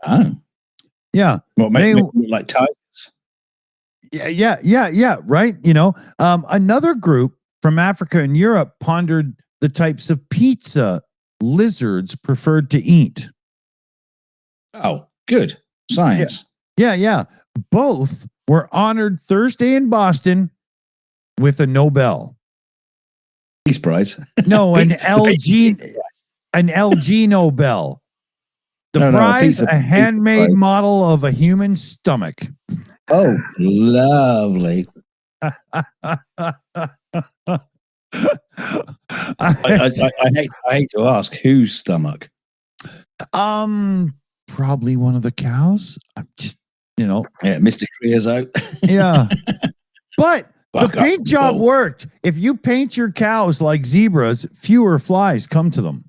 Oh. Yeah. Well, make them look like tigers. Yeah. Right. Another group from Africa and Europe pondered the types of pizza lizards preferred to eat. Oh, good. Science. Yeah. Both were honored Thursday in Boston with a Nobel. Peace Prize. No, an Peace- the LG, an LG Nobel. The No, prize, pizza a handmade prize. model of a human stomach. Oh, lovely. I hate to ask whose stomach. Probably one of the cows. I'm just, Yeah, Mr. Creosote. yeah. But the Fuck up. paint job worked. If you paint your cows like zebras, fewer flies come to them.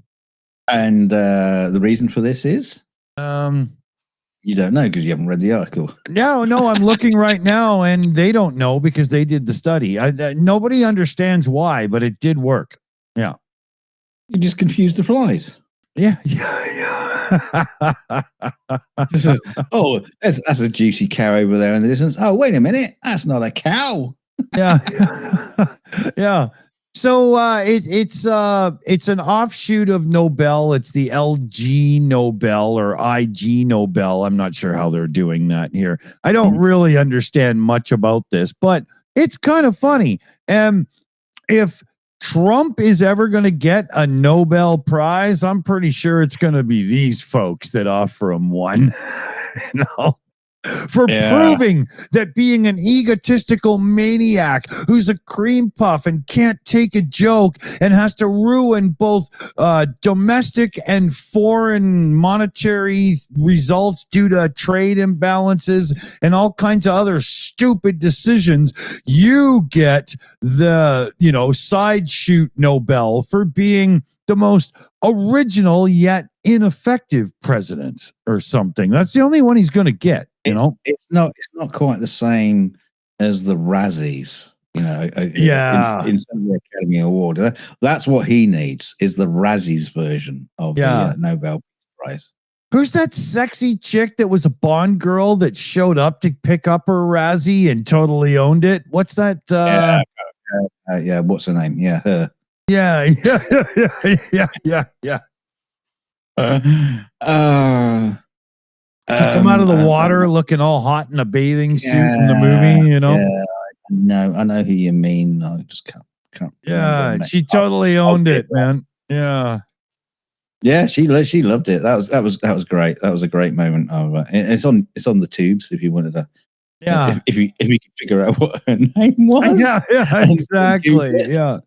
And the reason for this is you don't know because you haven't read the article. No, I'm looking right now, and they don't know because they did the study. Nobody understands why, but it did work. Yeah. You just confused the flies. Yeah. Oh, that's a juicy cow over there in the distance. Oh, wait a minute. That's not a cow. Yeah. Yeah. So it's an offshoot of Nobel. It's the LG Nobel or IG Nobel. I'm not sure how they're doing that here. I don't really understand much about this, but it's kind of funny. If Trump is ever going to get a Nobel Prize, I'm pretty sure it's going to be these folks that offer him one. You know? For proving that being an egotistical maniac who's a cream puff and can't take a joke and has to ruin both domestic and foreign monetary results due to trade imbalances and all kinds of other stupid decisions, you get the, side shoot Nobel for being the most original yet ineffective president or something. That's the only one he's going to get. It's not quite the same as the Razzies. In some of the Academy Award. That's what he needs is the Razzies version of the Nobel Prize. Who's that sexy chick that was a Bond girl that showed up to pick up her Razzie and totally owned it? What's that? What's her name? Yeah, her. Yeah. Come out of the water looking all hot in a bathing suit in the movie, Yeah, I know who you mean. I just can't. Yeah, she totally owned it, man. Yeah. Yeah, she loved it. That was great. That was a great moment. It's on the tubes if you wanted to. Yeah. If you could figure out what her name was. Yeah, exactly. Yeah.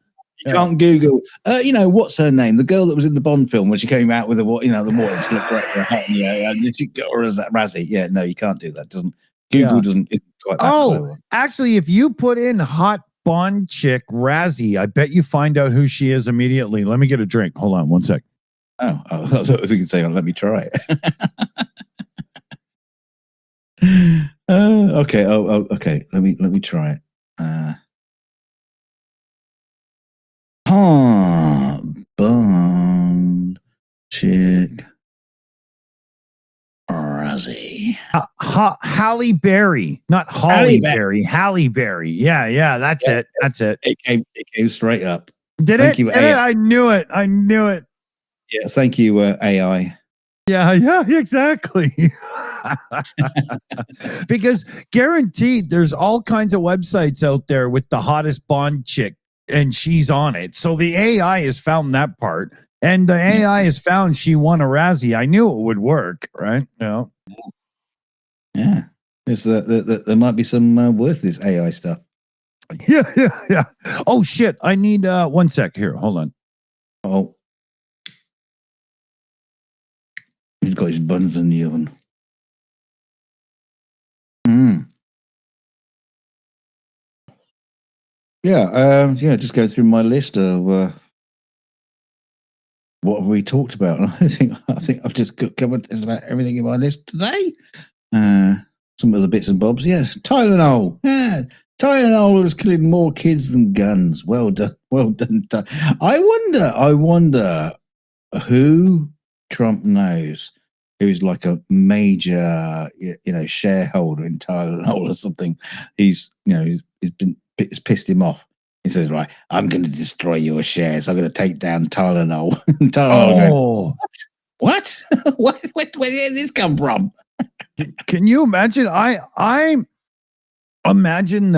You can't Google, what's her name? The girl that was in the Bond film when she came out with the water to look great for her hat, and she got her as that Razzie. Yeah, no, you can't do that. Google isn't quite that clever. Actually, if you put in hot Bond chick Razzie, I bet you find out who she is immediately. Let me get a drink. Hold on 1 sec. Oh, that's what we can say. Let me try it. Okay. Okay. Let me try it. Bond chick Razzie. Halle Berry, not Holly Berry. Halle Berry. Yeah. That's it. It came straight up. Thank you, AI. I knew it. Yeah. Thank you, AI. Yeah, exactly. Because guaranteed, there's all kinds of websites out there with the hottest Bond chick, and she's on it. So the AI has found that part, and the AI has found she won a Razzie. I knew it would work, right? Yeah. There's there might be some worth this AI stuff. Yeah. Oh shit! I need 1 sec here. Hold on. Oh, he's got his buns in the oven. Yeah, just go through my list of what have we talked about. I think I've just covered just about everything in my list today. Some of the bits and bobs. Yes, Tylenol. Yeah, Tylenol is killing more kids than guns. Well done. I wonder who Trump knows who's like a major, shareholder in Tylenol or something. It's pissed him off. He says, right, I'm going to destroy your shares. I'm going to take down Tylenol. Tylenol what? Where did this come from? Can you imagine? I imagine,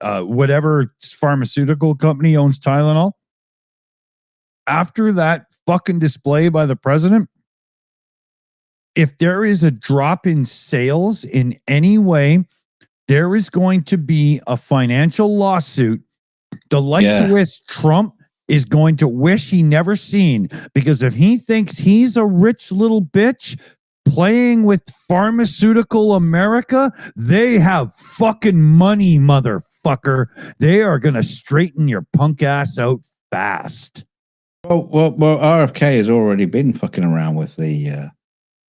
whatever pharmaceutical company owns Tylenol. After that fucking display by the president, if there is a drop in sales in any way, there is going to be a financial lawsuit. The likes of which Trump is going to wish he never seen, because if he thinks he's a rich little bitch playing with pharmaceutical America, they have fucking money, motherfucker. They are going to straighten your punk ass out fast. Well, RFK has already been fucking around with the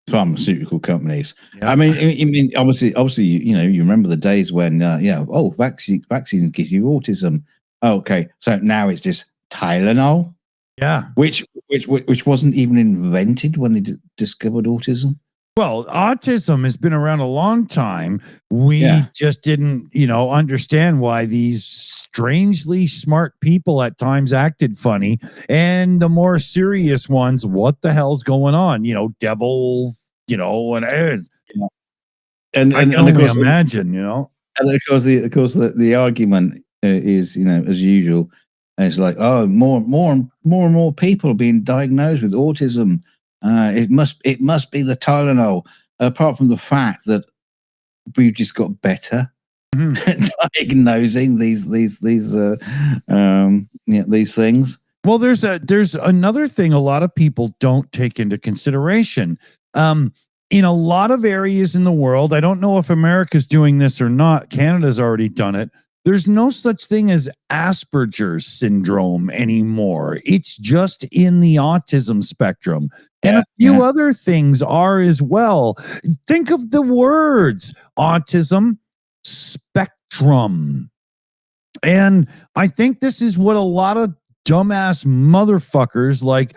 pharmaceutical companies. Yeah. I mean, obviously, you remember the days when, vaccines give you autism. Okay, so now it's just Tylenol. Yeah, which wasn't even invented when they discovered autism. Well, autism has been around a long time. We just didn't, understand why these strangely smart people at times acted funny. And the more serious ones, what the hell's going on? Devil, and it is. Yeah. And I can only imagine, And of course, the argument is, as usual, it's like, oh, more and more people are being diagnosed with autism. It must be the Tylenol. Apart from the fact that we've just got better at diagnosing these things. Well, there's another thing a lot of people don't take into consideration. In a lot of areas in the world, I don't know if America's doing this or not. Canada's already done it. There's no such thing as Asperger's syndrome anymore. It's just in the autism spectrum. And a few other things are as well. Think of the words autism spectrum. And I think this is what a lot of dumbass motherfuckers like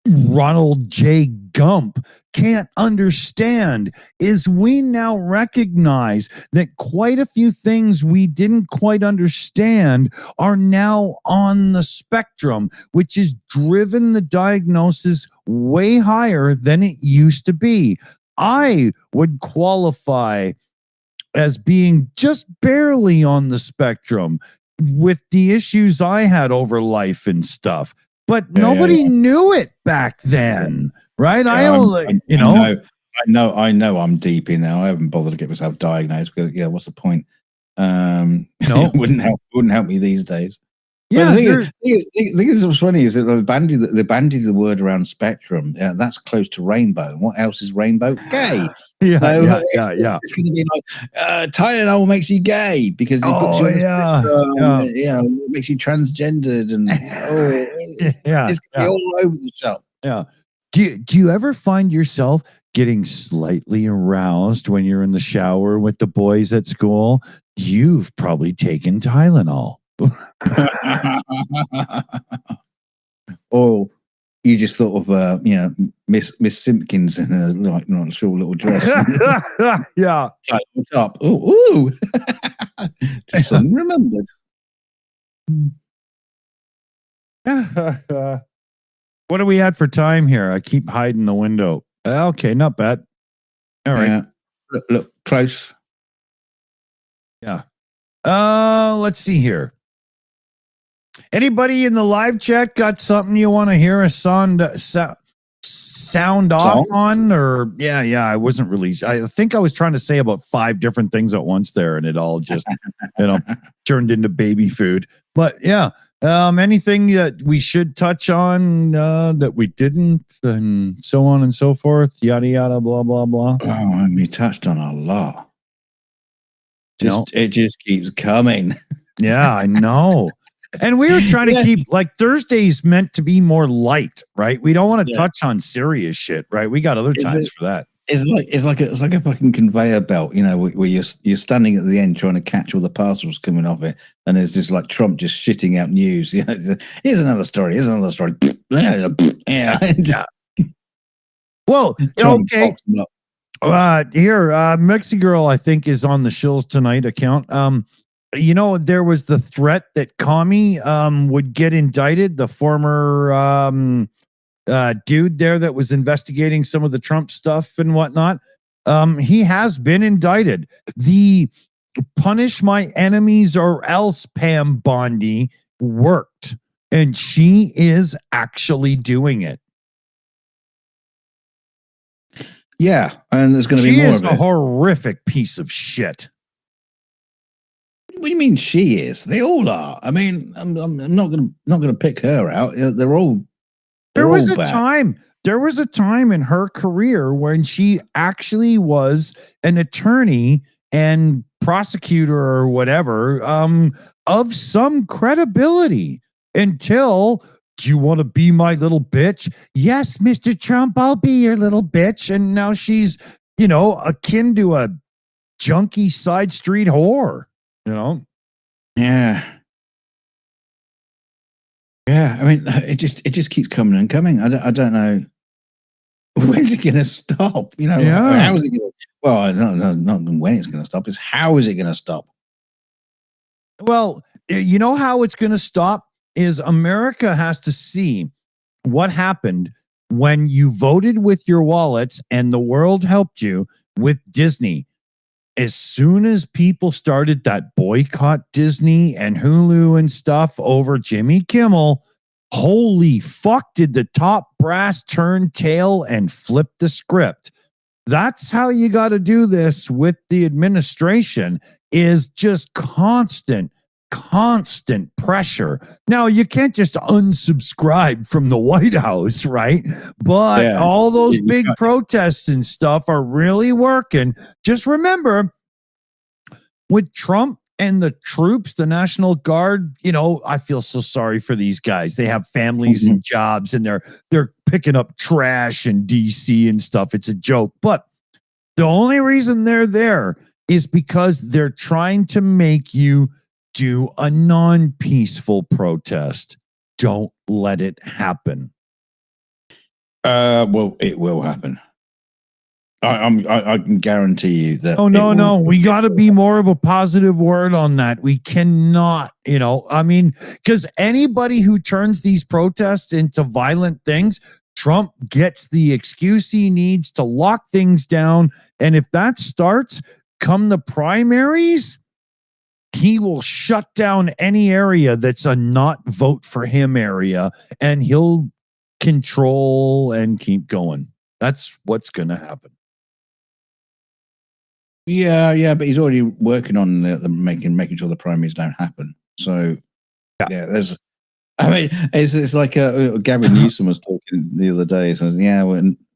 Ronald J. Gump can't understand, is we now recognize that quite a few things we didn't quite understand are now on the spectrum, which has driven the diagnosis way higher than it used to be. I would qualify as being just barely on the spectrum with the issues I had over life and stuff. But nobody knew it back then, right? Yeah, I know I'm deep in there. I haven't bothered to get myself diagnosed because, what's the point? No, it wouldn't help me these days. Yeah, the thing is, what's funny is that they bandied the word around spectrum. Yeah, that's close to rainbow. And what else is rainbow? Gay. It's going to be like Tylenol makes you gay because it puts you on the spectrum. It makes you transgendered, and it's going to be all over the shop. Yeah. Do you ever find yourself getting slightly aroused when you're in the shower with the boys at school? You've probably taken Tylenol. Or you just thought of Miss Simpkins in a not sure little dress. Yeah. Top. Ooh. Son remembered. What do we add for time here? I keep hiding the window. Okay, not bad. All right. Look close. Yeah. Let's see here. Anybody in the live chat got something you want to hear a sound off on? Or I wasn't really. I think I was trying to say about 5 different things at once there, and it all just turned into baby food. But anything that we should touch on that we didn't, and so on and so forth, yada yada, blah blah blah. Oh, we touched on a lot. It just keeps coming. Yeah, I know. And we were trying to keep, like, Thursday's meant to be more light, right? We don't want to touch on serious shit, right? We got other times for that. It's like a fucking conveyor belt, where you're standing at the end trying to catch all the parcels coming off it, and there's just like Trump just shitting out news. Here's another story. Here's another story. Well, okay. Here, Mexi Girl, I think, is on the Shills Tonight account. There was the threat that Commie would get indicted, the former dude there that was investigating some of the Trump stuff and whatnot. He has been indicted. The punish my enemies or else Pam Bondi worked. And she is actually doing it. Yeah, and there's going to be She more is of a it. horrific piece of shit. What do you mean she is? They all are. I mean, I'm not gonna pick her out. They're all. There was a bad. time. There was a time in her career when she actually was an attorney and prosecutor or whatever, of some credibility until, do you want to be my little bitch? Yes, Mr. Trump, I'll be your little bitch. And now she's, akin to a junky side street whore, Yeah. Yeah, I mean, it just keeps coming and coming. I don't know. When's it going to stop? How is it going to? Well, not when it's going to stop. It's how is it going to stop? Well, you know how it's going to stop is America has to see what happened when you voted with your wallets and the world helped you with Disney. As soon as people started that boycott Disney and Hulu and stuff over Jimmy Kimmel, holy fuck, did the top brass turn tail and flip the script. That's how you got to do this with the administration, is just constant pressure. Now, you can't just unsubscribe from the White House, right? But all those big protests and stuff are really working. Just remember, with Trump and the troops, the National Guard, I feel so sorry for these guys. They have families and jobs, and they're picking up trash in DC and stuff. It's a joke. But the only reason they're there is because they're trying to make you do a non-peaceful protest. Don't let it happen. Well, it will happen. I can guarantee you that. Oh, no. We got to be more of a positive word on that. We cannot, because anybody who turns these protests into violent things, Trump gets the excuse he needs to lock things down. And if that starts come the primaries, he will shut down any area that's a not vote for him area, and he'll control and keep going. That's what's going to happen. Yeah, but he's already working on the making sure the primaries don't happen. So yeah there's. I mean, it's like Gavin Newsom was talking the other day. So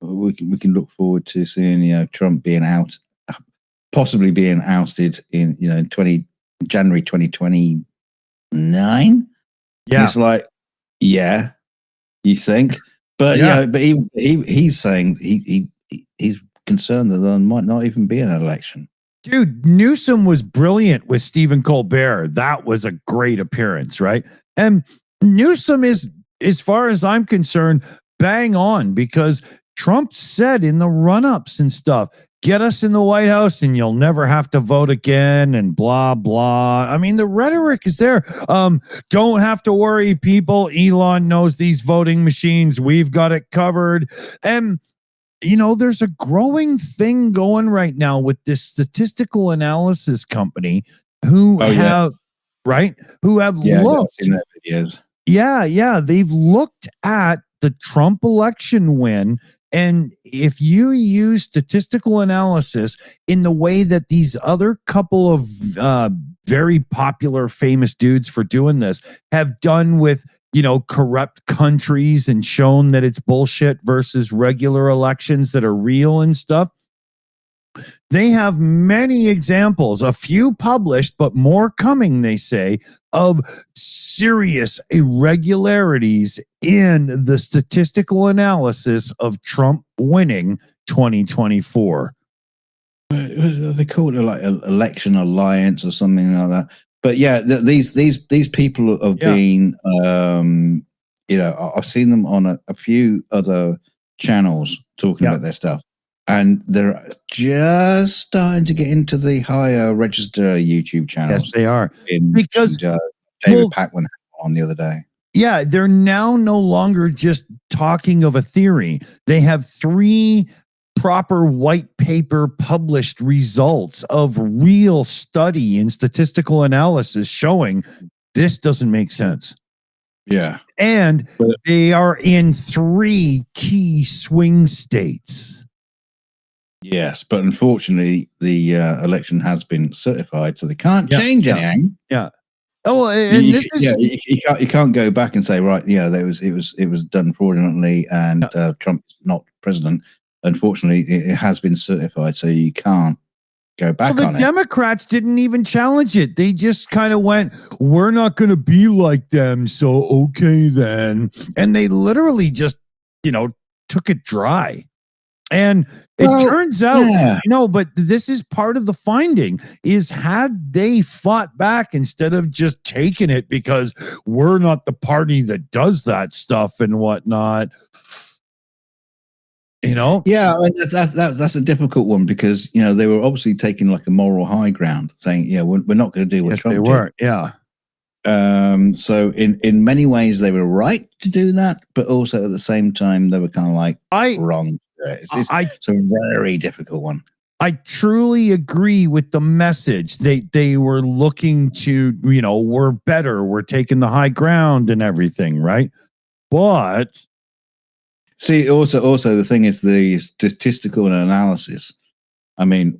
we can look forward to seeing Trump being out, possibly being ousted in January 2029. Yeah, it's like you think, but but he's saying he's concerned that there might not even be an election. Dude, Newsom was brilliant with Stephen Colbert. That was a great appearance, right? And Newsom is, as far as I'm concerned, bang on, because Trump said in the run-ups and stuff, get us in the White House and you'll never have to vote again and blah, blah. I mean, the rhetoric is there. Don't have to worry, people. Elon knows these voting machines. We've got it covered. And there's a growing thing going right now with this statistical analysis company who have looked. In their videos. Yeah. They've looked at the Trump election win. And if you use statistical analysis in the way that these other couple of very popular, famous dudes for doing this have done with, corrupt countries and shown that it's bullshit versus regular elections that are real and stuff. They have many examples, a few published, but more coming, they say, of serious irregularities in the statistical analysis of Trump winning 2024. They call it like an election alliance or something like that. But yeah, these people have been, I've seen them on a few other channels talking about their stuff, and they're just starting to get into the higher register YouTube channels. Yes, they are. Because David Packman on the other day. Yeah, they're now no longer just talking of a theory. They have 3 proper white paper published results of real study and statistical analysis showing this doesn't make sense. Yeah. And they are in 3 key swing states. Yes, but unfortunately, the election has been certified, so they can't change anything. Yeah. Oh, and you can't go back and say, right, yeah, it was done fraudulently, and Trump's not president. Unfortunately, it has been certified, so you can't go back on it. The Democrats didn't even challenge it. They just kind of went, we're not going to be like them, so okay then. And they literally just, took it dry. And it turns out, but this is part of the finding, is had they fought back instead of just taking it because we're not the party that does that stuff and whatnot, Yeah, I mean, that's a difficult one because, they were obviously taking like a moral high ground saying, yeah, we're not going to do what Trump did. Yeah. So in many ways they were right to do that, but also at the same time they were kind of like wrong. It's a very difficult one. I truly agree with the message. They were looking to, we're better, we're taking the high ground and everything, right? But see, also the thing is the statistical analysis. I mean,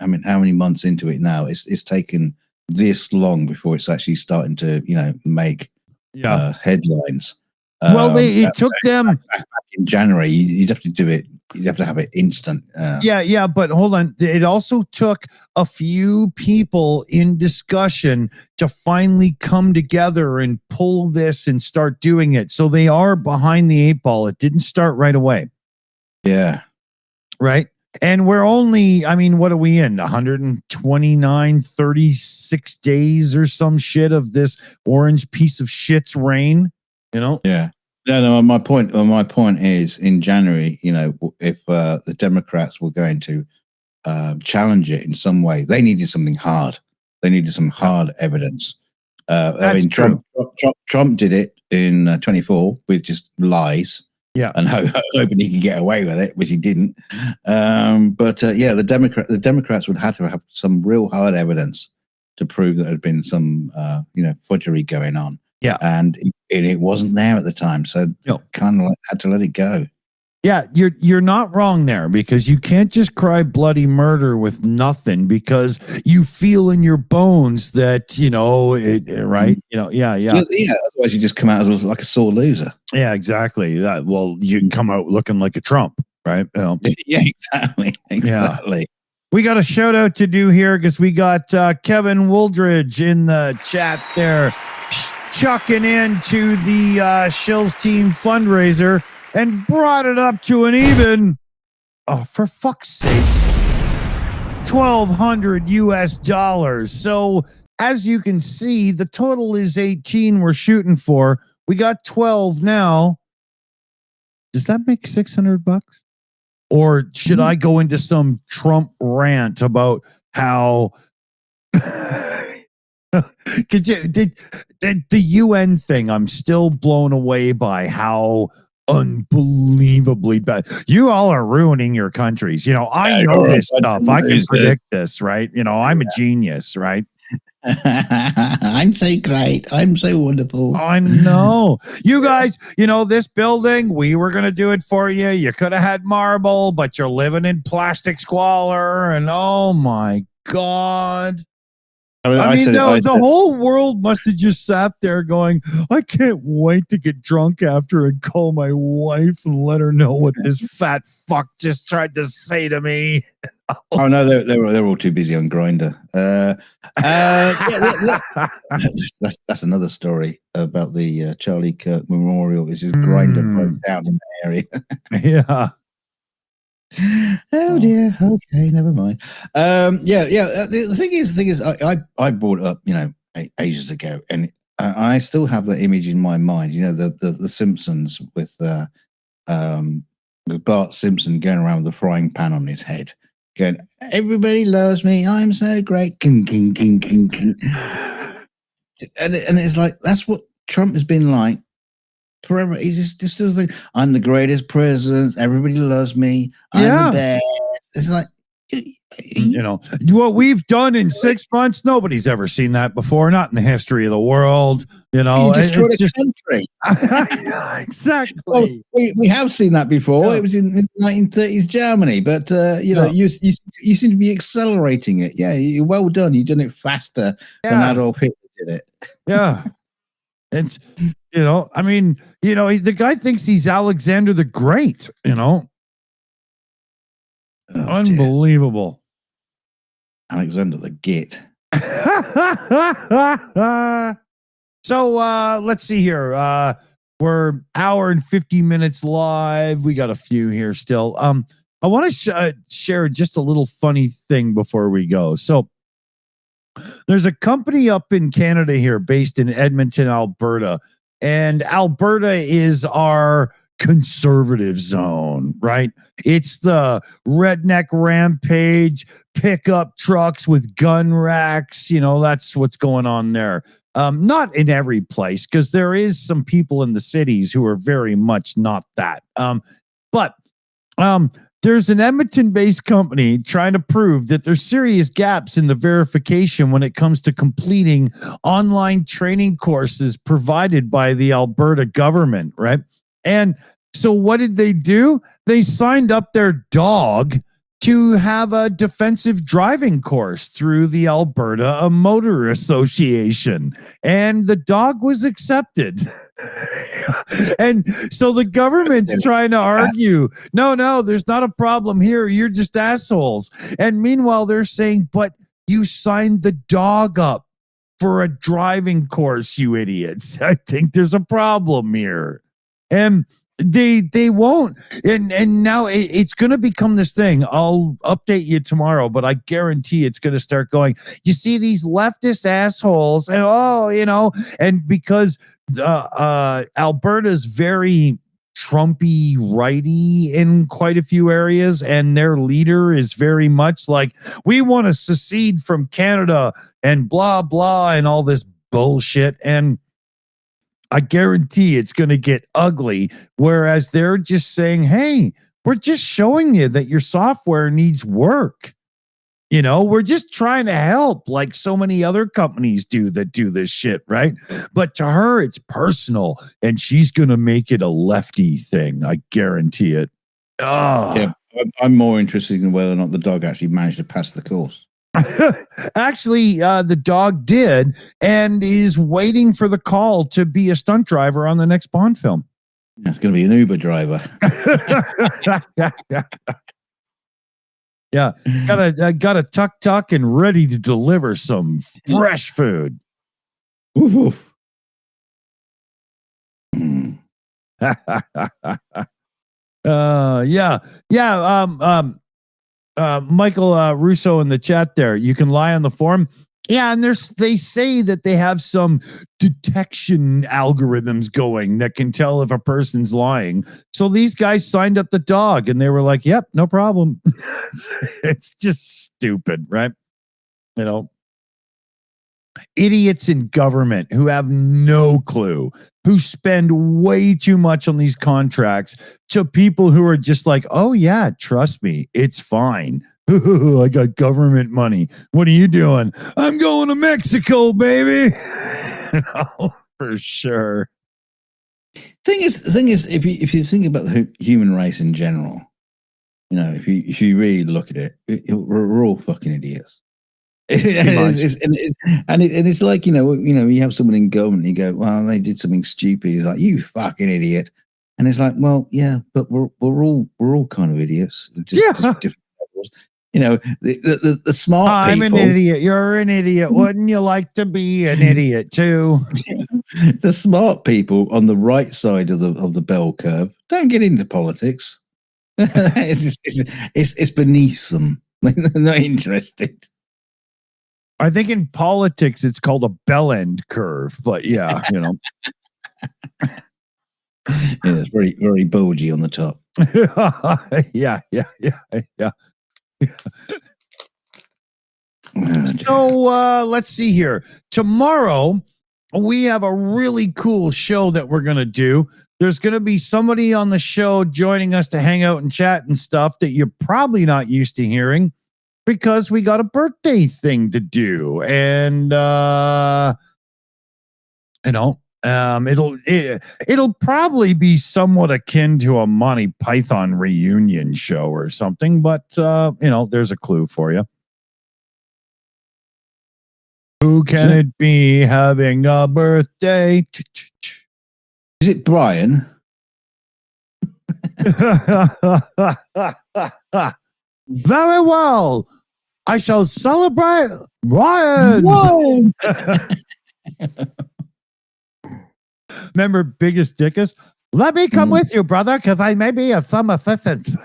how many months into it now? It's taken this long before it's actually starting to, make headlines. It took them back in January. You'd have to do it. You'd have to have it instant. But hold on. It also took a few people in discussion to finally come together and pull this and start doing it. So they are behind the 8 ball. It didn't start right away. Yeah. Right. And we're only, what are we in? 129, 36 days or some shit of this orange piece of shit's reign, Yeah. No, my point is in January, if the Democrats were going to challenge it in some way, they needed something hard. They needed some hard evidence. Trump did it in 24 with just lies. Yeah, and hoping he could get away with it, which he didn't. The Democrats would have to have some real hard evidence to prove that there had been some, fudgery going on. Yeah, and it wasn't there at the time, so kind of had to let it go. Yeah, you're not wrong there, because you can't just cry bloody murder with nothing, because you feel in your bones that right. Otherwise, you just come out as like a sore loser. Yeah, exactly. You can come out looking like a Trump, right? Yeah, exactly. Yeah. We got a shout out to do here because we got Kevin Wooldridge in the chat there, chucking into the Shills team fundraiser. And brought it up to an even, for fuck's sakes, $1,200 US. So as you can see, the total is 18 we're shooting for. We got 12 now. Does that make $600? Or should I go into some Trump rant about how the UN thing? I'm still blown away by how unbelievably bad. You all are ruining your countries. I know this stuff. I can predict this, right? I'm a genius, right? I'm so great. I'm so wonderful. I know. You guys, this building, we were going to do it for you. You could have had marble, but you're living in plastic squalor. And oh my God. The whole world must have just sat there going, I can't wait to get drunk after and call my wife and let her know what this fat fuck just tried to say to me. Oh no, they're all too busy on Grindr. That's another story about the Charlie Kirk Memorial. This is Grindr broke down in the area. Yeah. Oh dear. Okay, never mind. The thing is, I brought it up, ages ago, and I still have that image in my mind. The Simpsons with Bart Simpson going around with a frying pan on his head, going, "Everybody loves me. I'm so great." King, king, king, king, king. And it's like that's what Trump has been like forever. He's just still like, I'm the greatest president. Everybody loves me. I'm the best. It's like, you know, what we've done in 6 months, nobody's ever seen that before, not in the history of the world. You know, you destroyed it's a just country. exactly. Well, we have seen that before. Yeah. It was in the 1930s Germany, but you know, you seem to be accelerating it. Yeah, you're well done. You've done it faster than Adolf Hitler did it. Yeah. It's, you know, I mean, you know, the guy thinks he's Alexander the Great, you know. Oh, unbelievable. Dear. Alexander the Git. So let's see here. We're hour and 50 minutes live. We got a few here still. I want to share just a little funny thing before we go. So there's a company up in Canada here based in Edmonton, Alberta. And Alberta is our conservative zone, right? It's the redneck rampage, pickup trucks with gun racks. You know, that's what's going on there. Not in every place, because there is some people in the cities who are very much not that. But there's an Edmonton-based company trying to prove that there's serious gaps in the verification when it comes to completing online training courses provided by the Alberta government, right? And so what did they do? They signed up their dog to have a defensive driving course through the Alberta Motor Association, and the dog was accepted. And so the government's trying to argue, no, there's not a problem here. You're just assholes. And meanwhile, they're saying, but you signed the dog up for a driving course, you idiots. I think there's a problem here. And they won't. And now it's going to become this thing. I'll update you tomorrow, but I guarantee it's going to start going, you see these leftist assholes, and you know, and because Alberta's very Trumpy righty in quite a few areas, and their leader is very much like, we want to secede from Canada and blah blah and all this bullshit. And I guarantee it's going to get ugly, whereas they're just saying, hey, we're just showing you that your software needs work. You know, we're just trying to help, like so many other companies do that do this shit, right? But to her, it's personal, and she's going to make it a lefty thing. I guarantee it. Oh. Yeah, I'm more interested in whether or not the dog actually managed to pass the course. Actually, the dog did, and is waiting for the call to be a stunt driver on the next Bond film. It's going to be an Uber driver. Yeah, got a tuck and ready to deliver some fresh food. Woof, woof. Michael Russo in the chat there. You can lie on the forum. Yeah, and they say that they have some detection algorithms going that can tell if a person's lying. So these guys signed up the dog, and they were like, "Yep, no problem." It's just stupid, right? You know, idiots in government who have no clue, who spend way too much on these contracts, to people who are just like, oh yeah, trust me, it's fine. I got government money. What are you doing? I'm going to Mexico, baby. For sure. Thing is, if you think about the human race in general, you know, if you really look at it, we're all fucking idiots. It's like, you know, you have someone in government, you go, well, they did something stupid. He's like, you fucking idiot. And it's like, well, yeah, but we're all kind of idiots. Just different levels. You know, the smart people. I'm an idiot. You're an idiot. Wouldn't you like to be an idiot too? The smart people on the right side of the bell curve don't get into politics. It's beneath them. They're not interested. I think in politics it's called a bell end curve, but yeah, you know. Yeah, it's very, very bulgy on the top. Yeah. So let's see here. Tomorrow, we have a really cool show that we're going to do. There's going to be somebody on the show joining us to hang out and chat and stuff that you're probably not used to hearing because we got a birthday thing to do. And, it'll probably be somewhat akin to a Monty Python reunion show or something, but there's a clue for you. Who can it be having a birthday? Is it Brian? Very well. I shall celebrate Brian. Remember Biggest Dickus? Let me come with you, brother, because I may be of some assistance.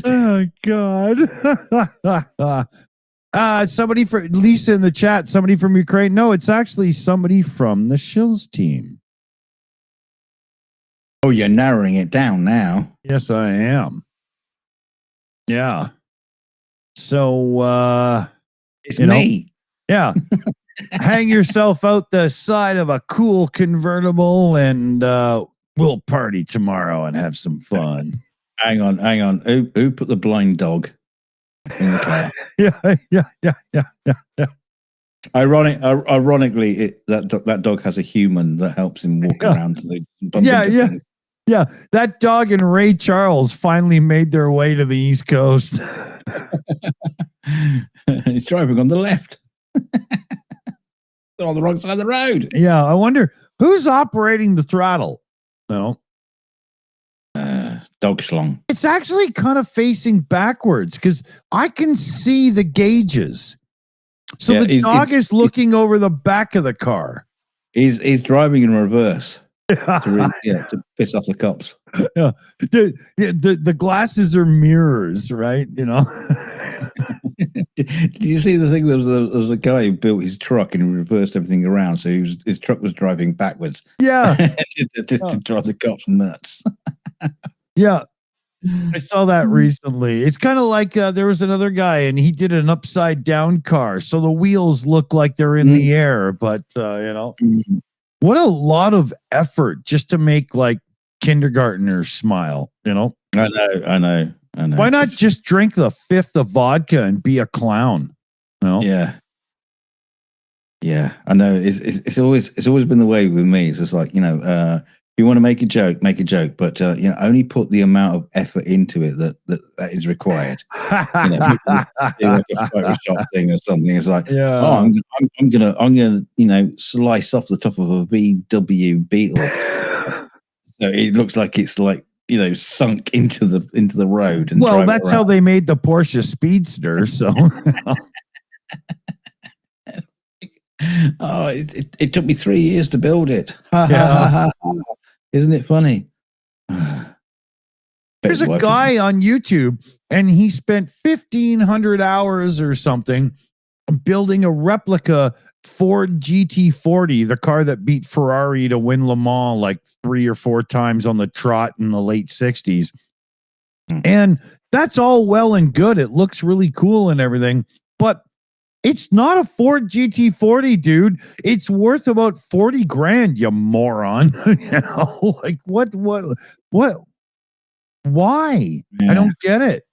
Oh, God. Somebody for Lisa in the chat, somebody from Ukraine. No, it's actually somebody from the Shills team. Oh, you're narrowing it down now. Yes, I am. Yeah. So, it's me. Yeah. Hang yourself out the side of a cool convertible and we'll party tomorrow and have some fun. Hang on. Who put the blind dog in the car? Yeah. Ironically, that dog has a human that helps him walk around to the things. Yeah, that dog and Ray Charles finally made their way to the East Coast. He's driving on the left. On the wrong side of the road. Yeah, I wonder who's operating the throttle. No. Dog schlong. It's actually kind of facing backwards because I can see the gauges. So the dog is looking over the back of the car. He's driving in reverse. To piss off the cops. Yeah, the glasses are mirrors, right? Did you see the thing? There was a guy who built his truck and he reversed everything around, so his truck was driving backwards. Yeah, to drive the cops nuts. Yeah, I saw that recently. It's kind of like there was another guy and he did an upside down car, so the wheels look like they're in the air, but what a lot of effort just to make like kindergartners smile, I know. Why not just drink the fifth of vodka and be a clown? Yeah, I know. It's always been the way with me. It's just like if you want to make a joke, but only put the amount of effort into it that is required. Do like a Photoshop thing or something. It's like, I'm gonna slice off the top of a VW Beetle, so it looks like it's like sunk into the road. And well, that's how they made the Porsche Speedster. So. Oh, it took me 3 years to build it. Isn't it funny? There's a guy on YouTube, and he spent 1,500 hours or something building a replica Ford GT40, the car that beat Ferrari to win Le Mans like 3 or 4 times on the trot in the late 60s. And that's all well and good. It looks really cool and everything, but it's not a Ford GT40, dude. It's worth about 40 grand, you moron. Like what? Why? Yeah. I don't get it,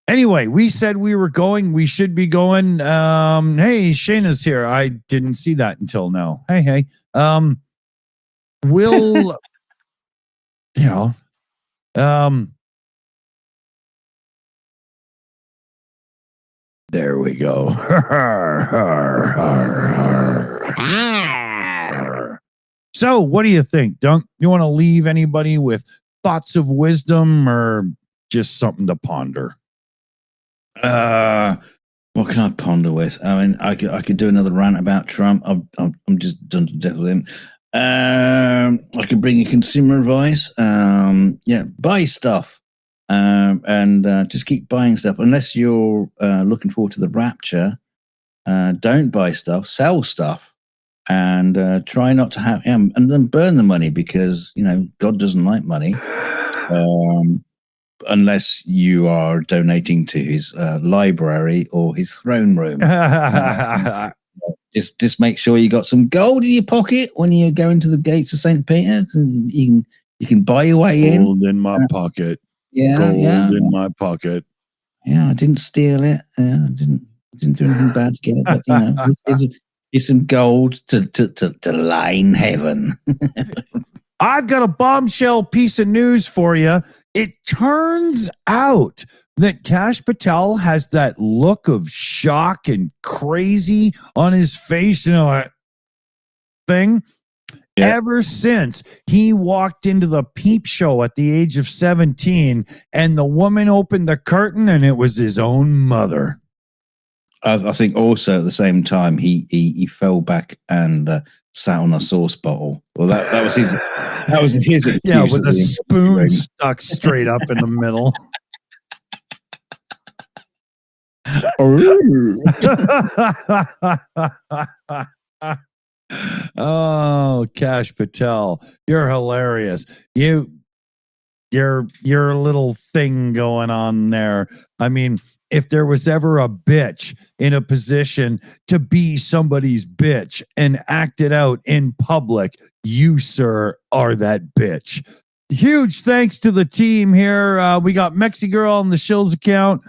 Anyway, we said we were going. We should be going. Hey, Shayna's here. I didn't see that until now. Hey. We'll, there we go. So, what do you think, Dunk? You want to leave anybody with thoughts of wisdom or just something to ponder? What can I ponder with? I mean, I could do another rant about Trump. I'm just done to death with him. I could bring you consumer advice. Buy stuff. And just keep buying stuff unless you're looking forward to the rapture. Don't buy stuff, sell stuff, and try not to have and then burn the money because God doesn't like money. unless you are donating to his library or his throne room. Just make sure you got some gold in your pocket when you go into the gates of St. Peter. You can buy your way in. Gold in my pocket. Yeah, Gold yeah. in my pocket. Yeah, I didn't steal it. I didn't do anything bad to get it, but you know, here's some gold to line heaven. I've got a bombshell piece of news for you. It turns out that Kash Patel has that look of shock and crazy on his face, you know, that thing. Yeah. Ever since he walked into the peep show at the age of 17 and the woman opened the curtain and it was his own mother. I think also at the same time he fell back and sat on a sauce bottle. Well, that was his excuse. Yeah, with a spoon stuck straight up in the middle. Oh, Kash Patel, you're hilarious. Your little thing going on there. I mean, if there was ever a bitch in a position to be somebody's bitch and act it out in public, you, sir, are that bitch. Huge thanks to the team here. We got Mexi Girl on the Shills account.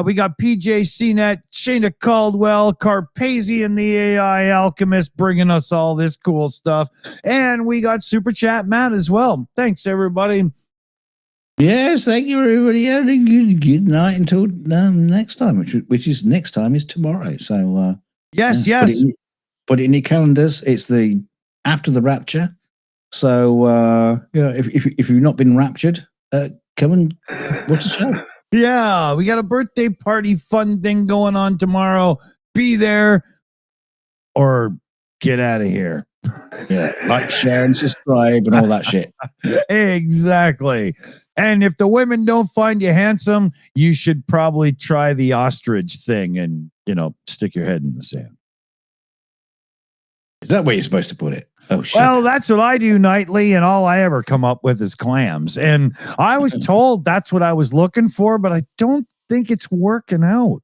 We got PJ CNET, Shayna Caldwell, Carpasian The AI Alchemist bringing us all this cool stuff. And we got Super Chat Matt as well. Thanks, everybody. Yes, thank you, everybody. Have a good night until next time, which is next time is tomorrow. So yes. Put it in your calendars. It's the after the rapture. So if you've not been raptured, come and watch the show. Yeah, we got a birthday party fun thing going on tomorrow. Be there or get out of here. Yeah, like, share, and subscribe, and all that shit. Exactly. And if the women don't find you handsome, you should probably try the ostrich thing and, stick your head in the sand. Is that where you're supposed to put it? Oh, shit. Well, that's what I do nightly, and all I ever come up with is clams. And I was told that's what I was looking for, but I don't think it's working out.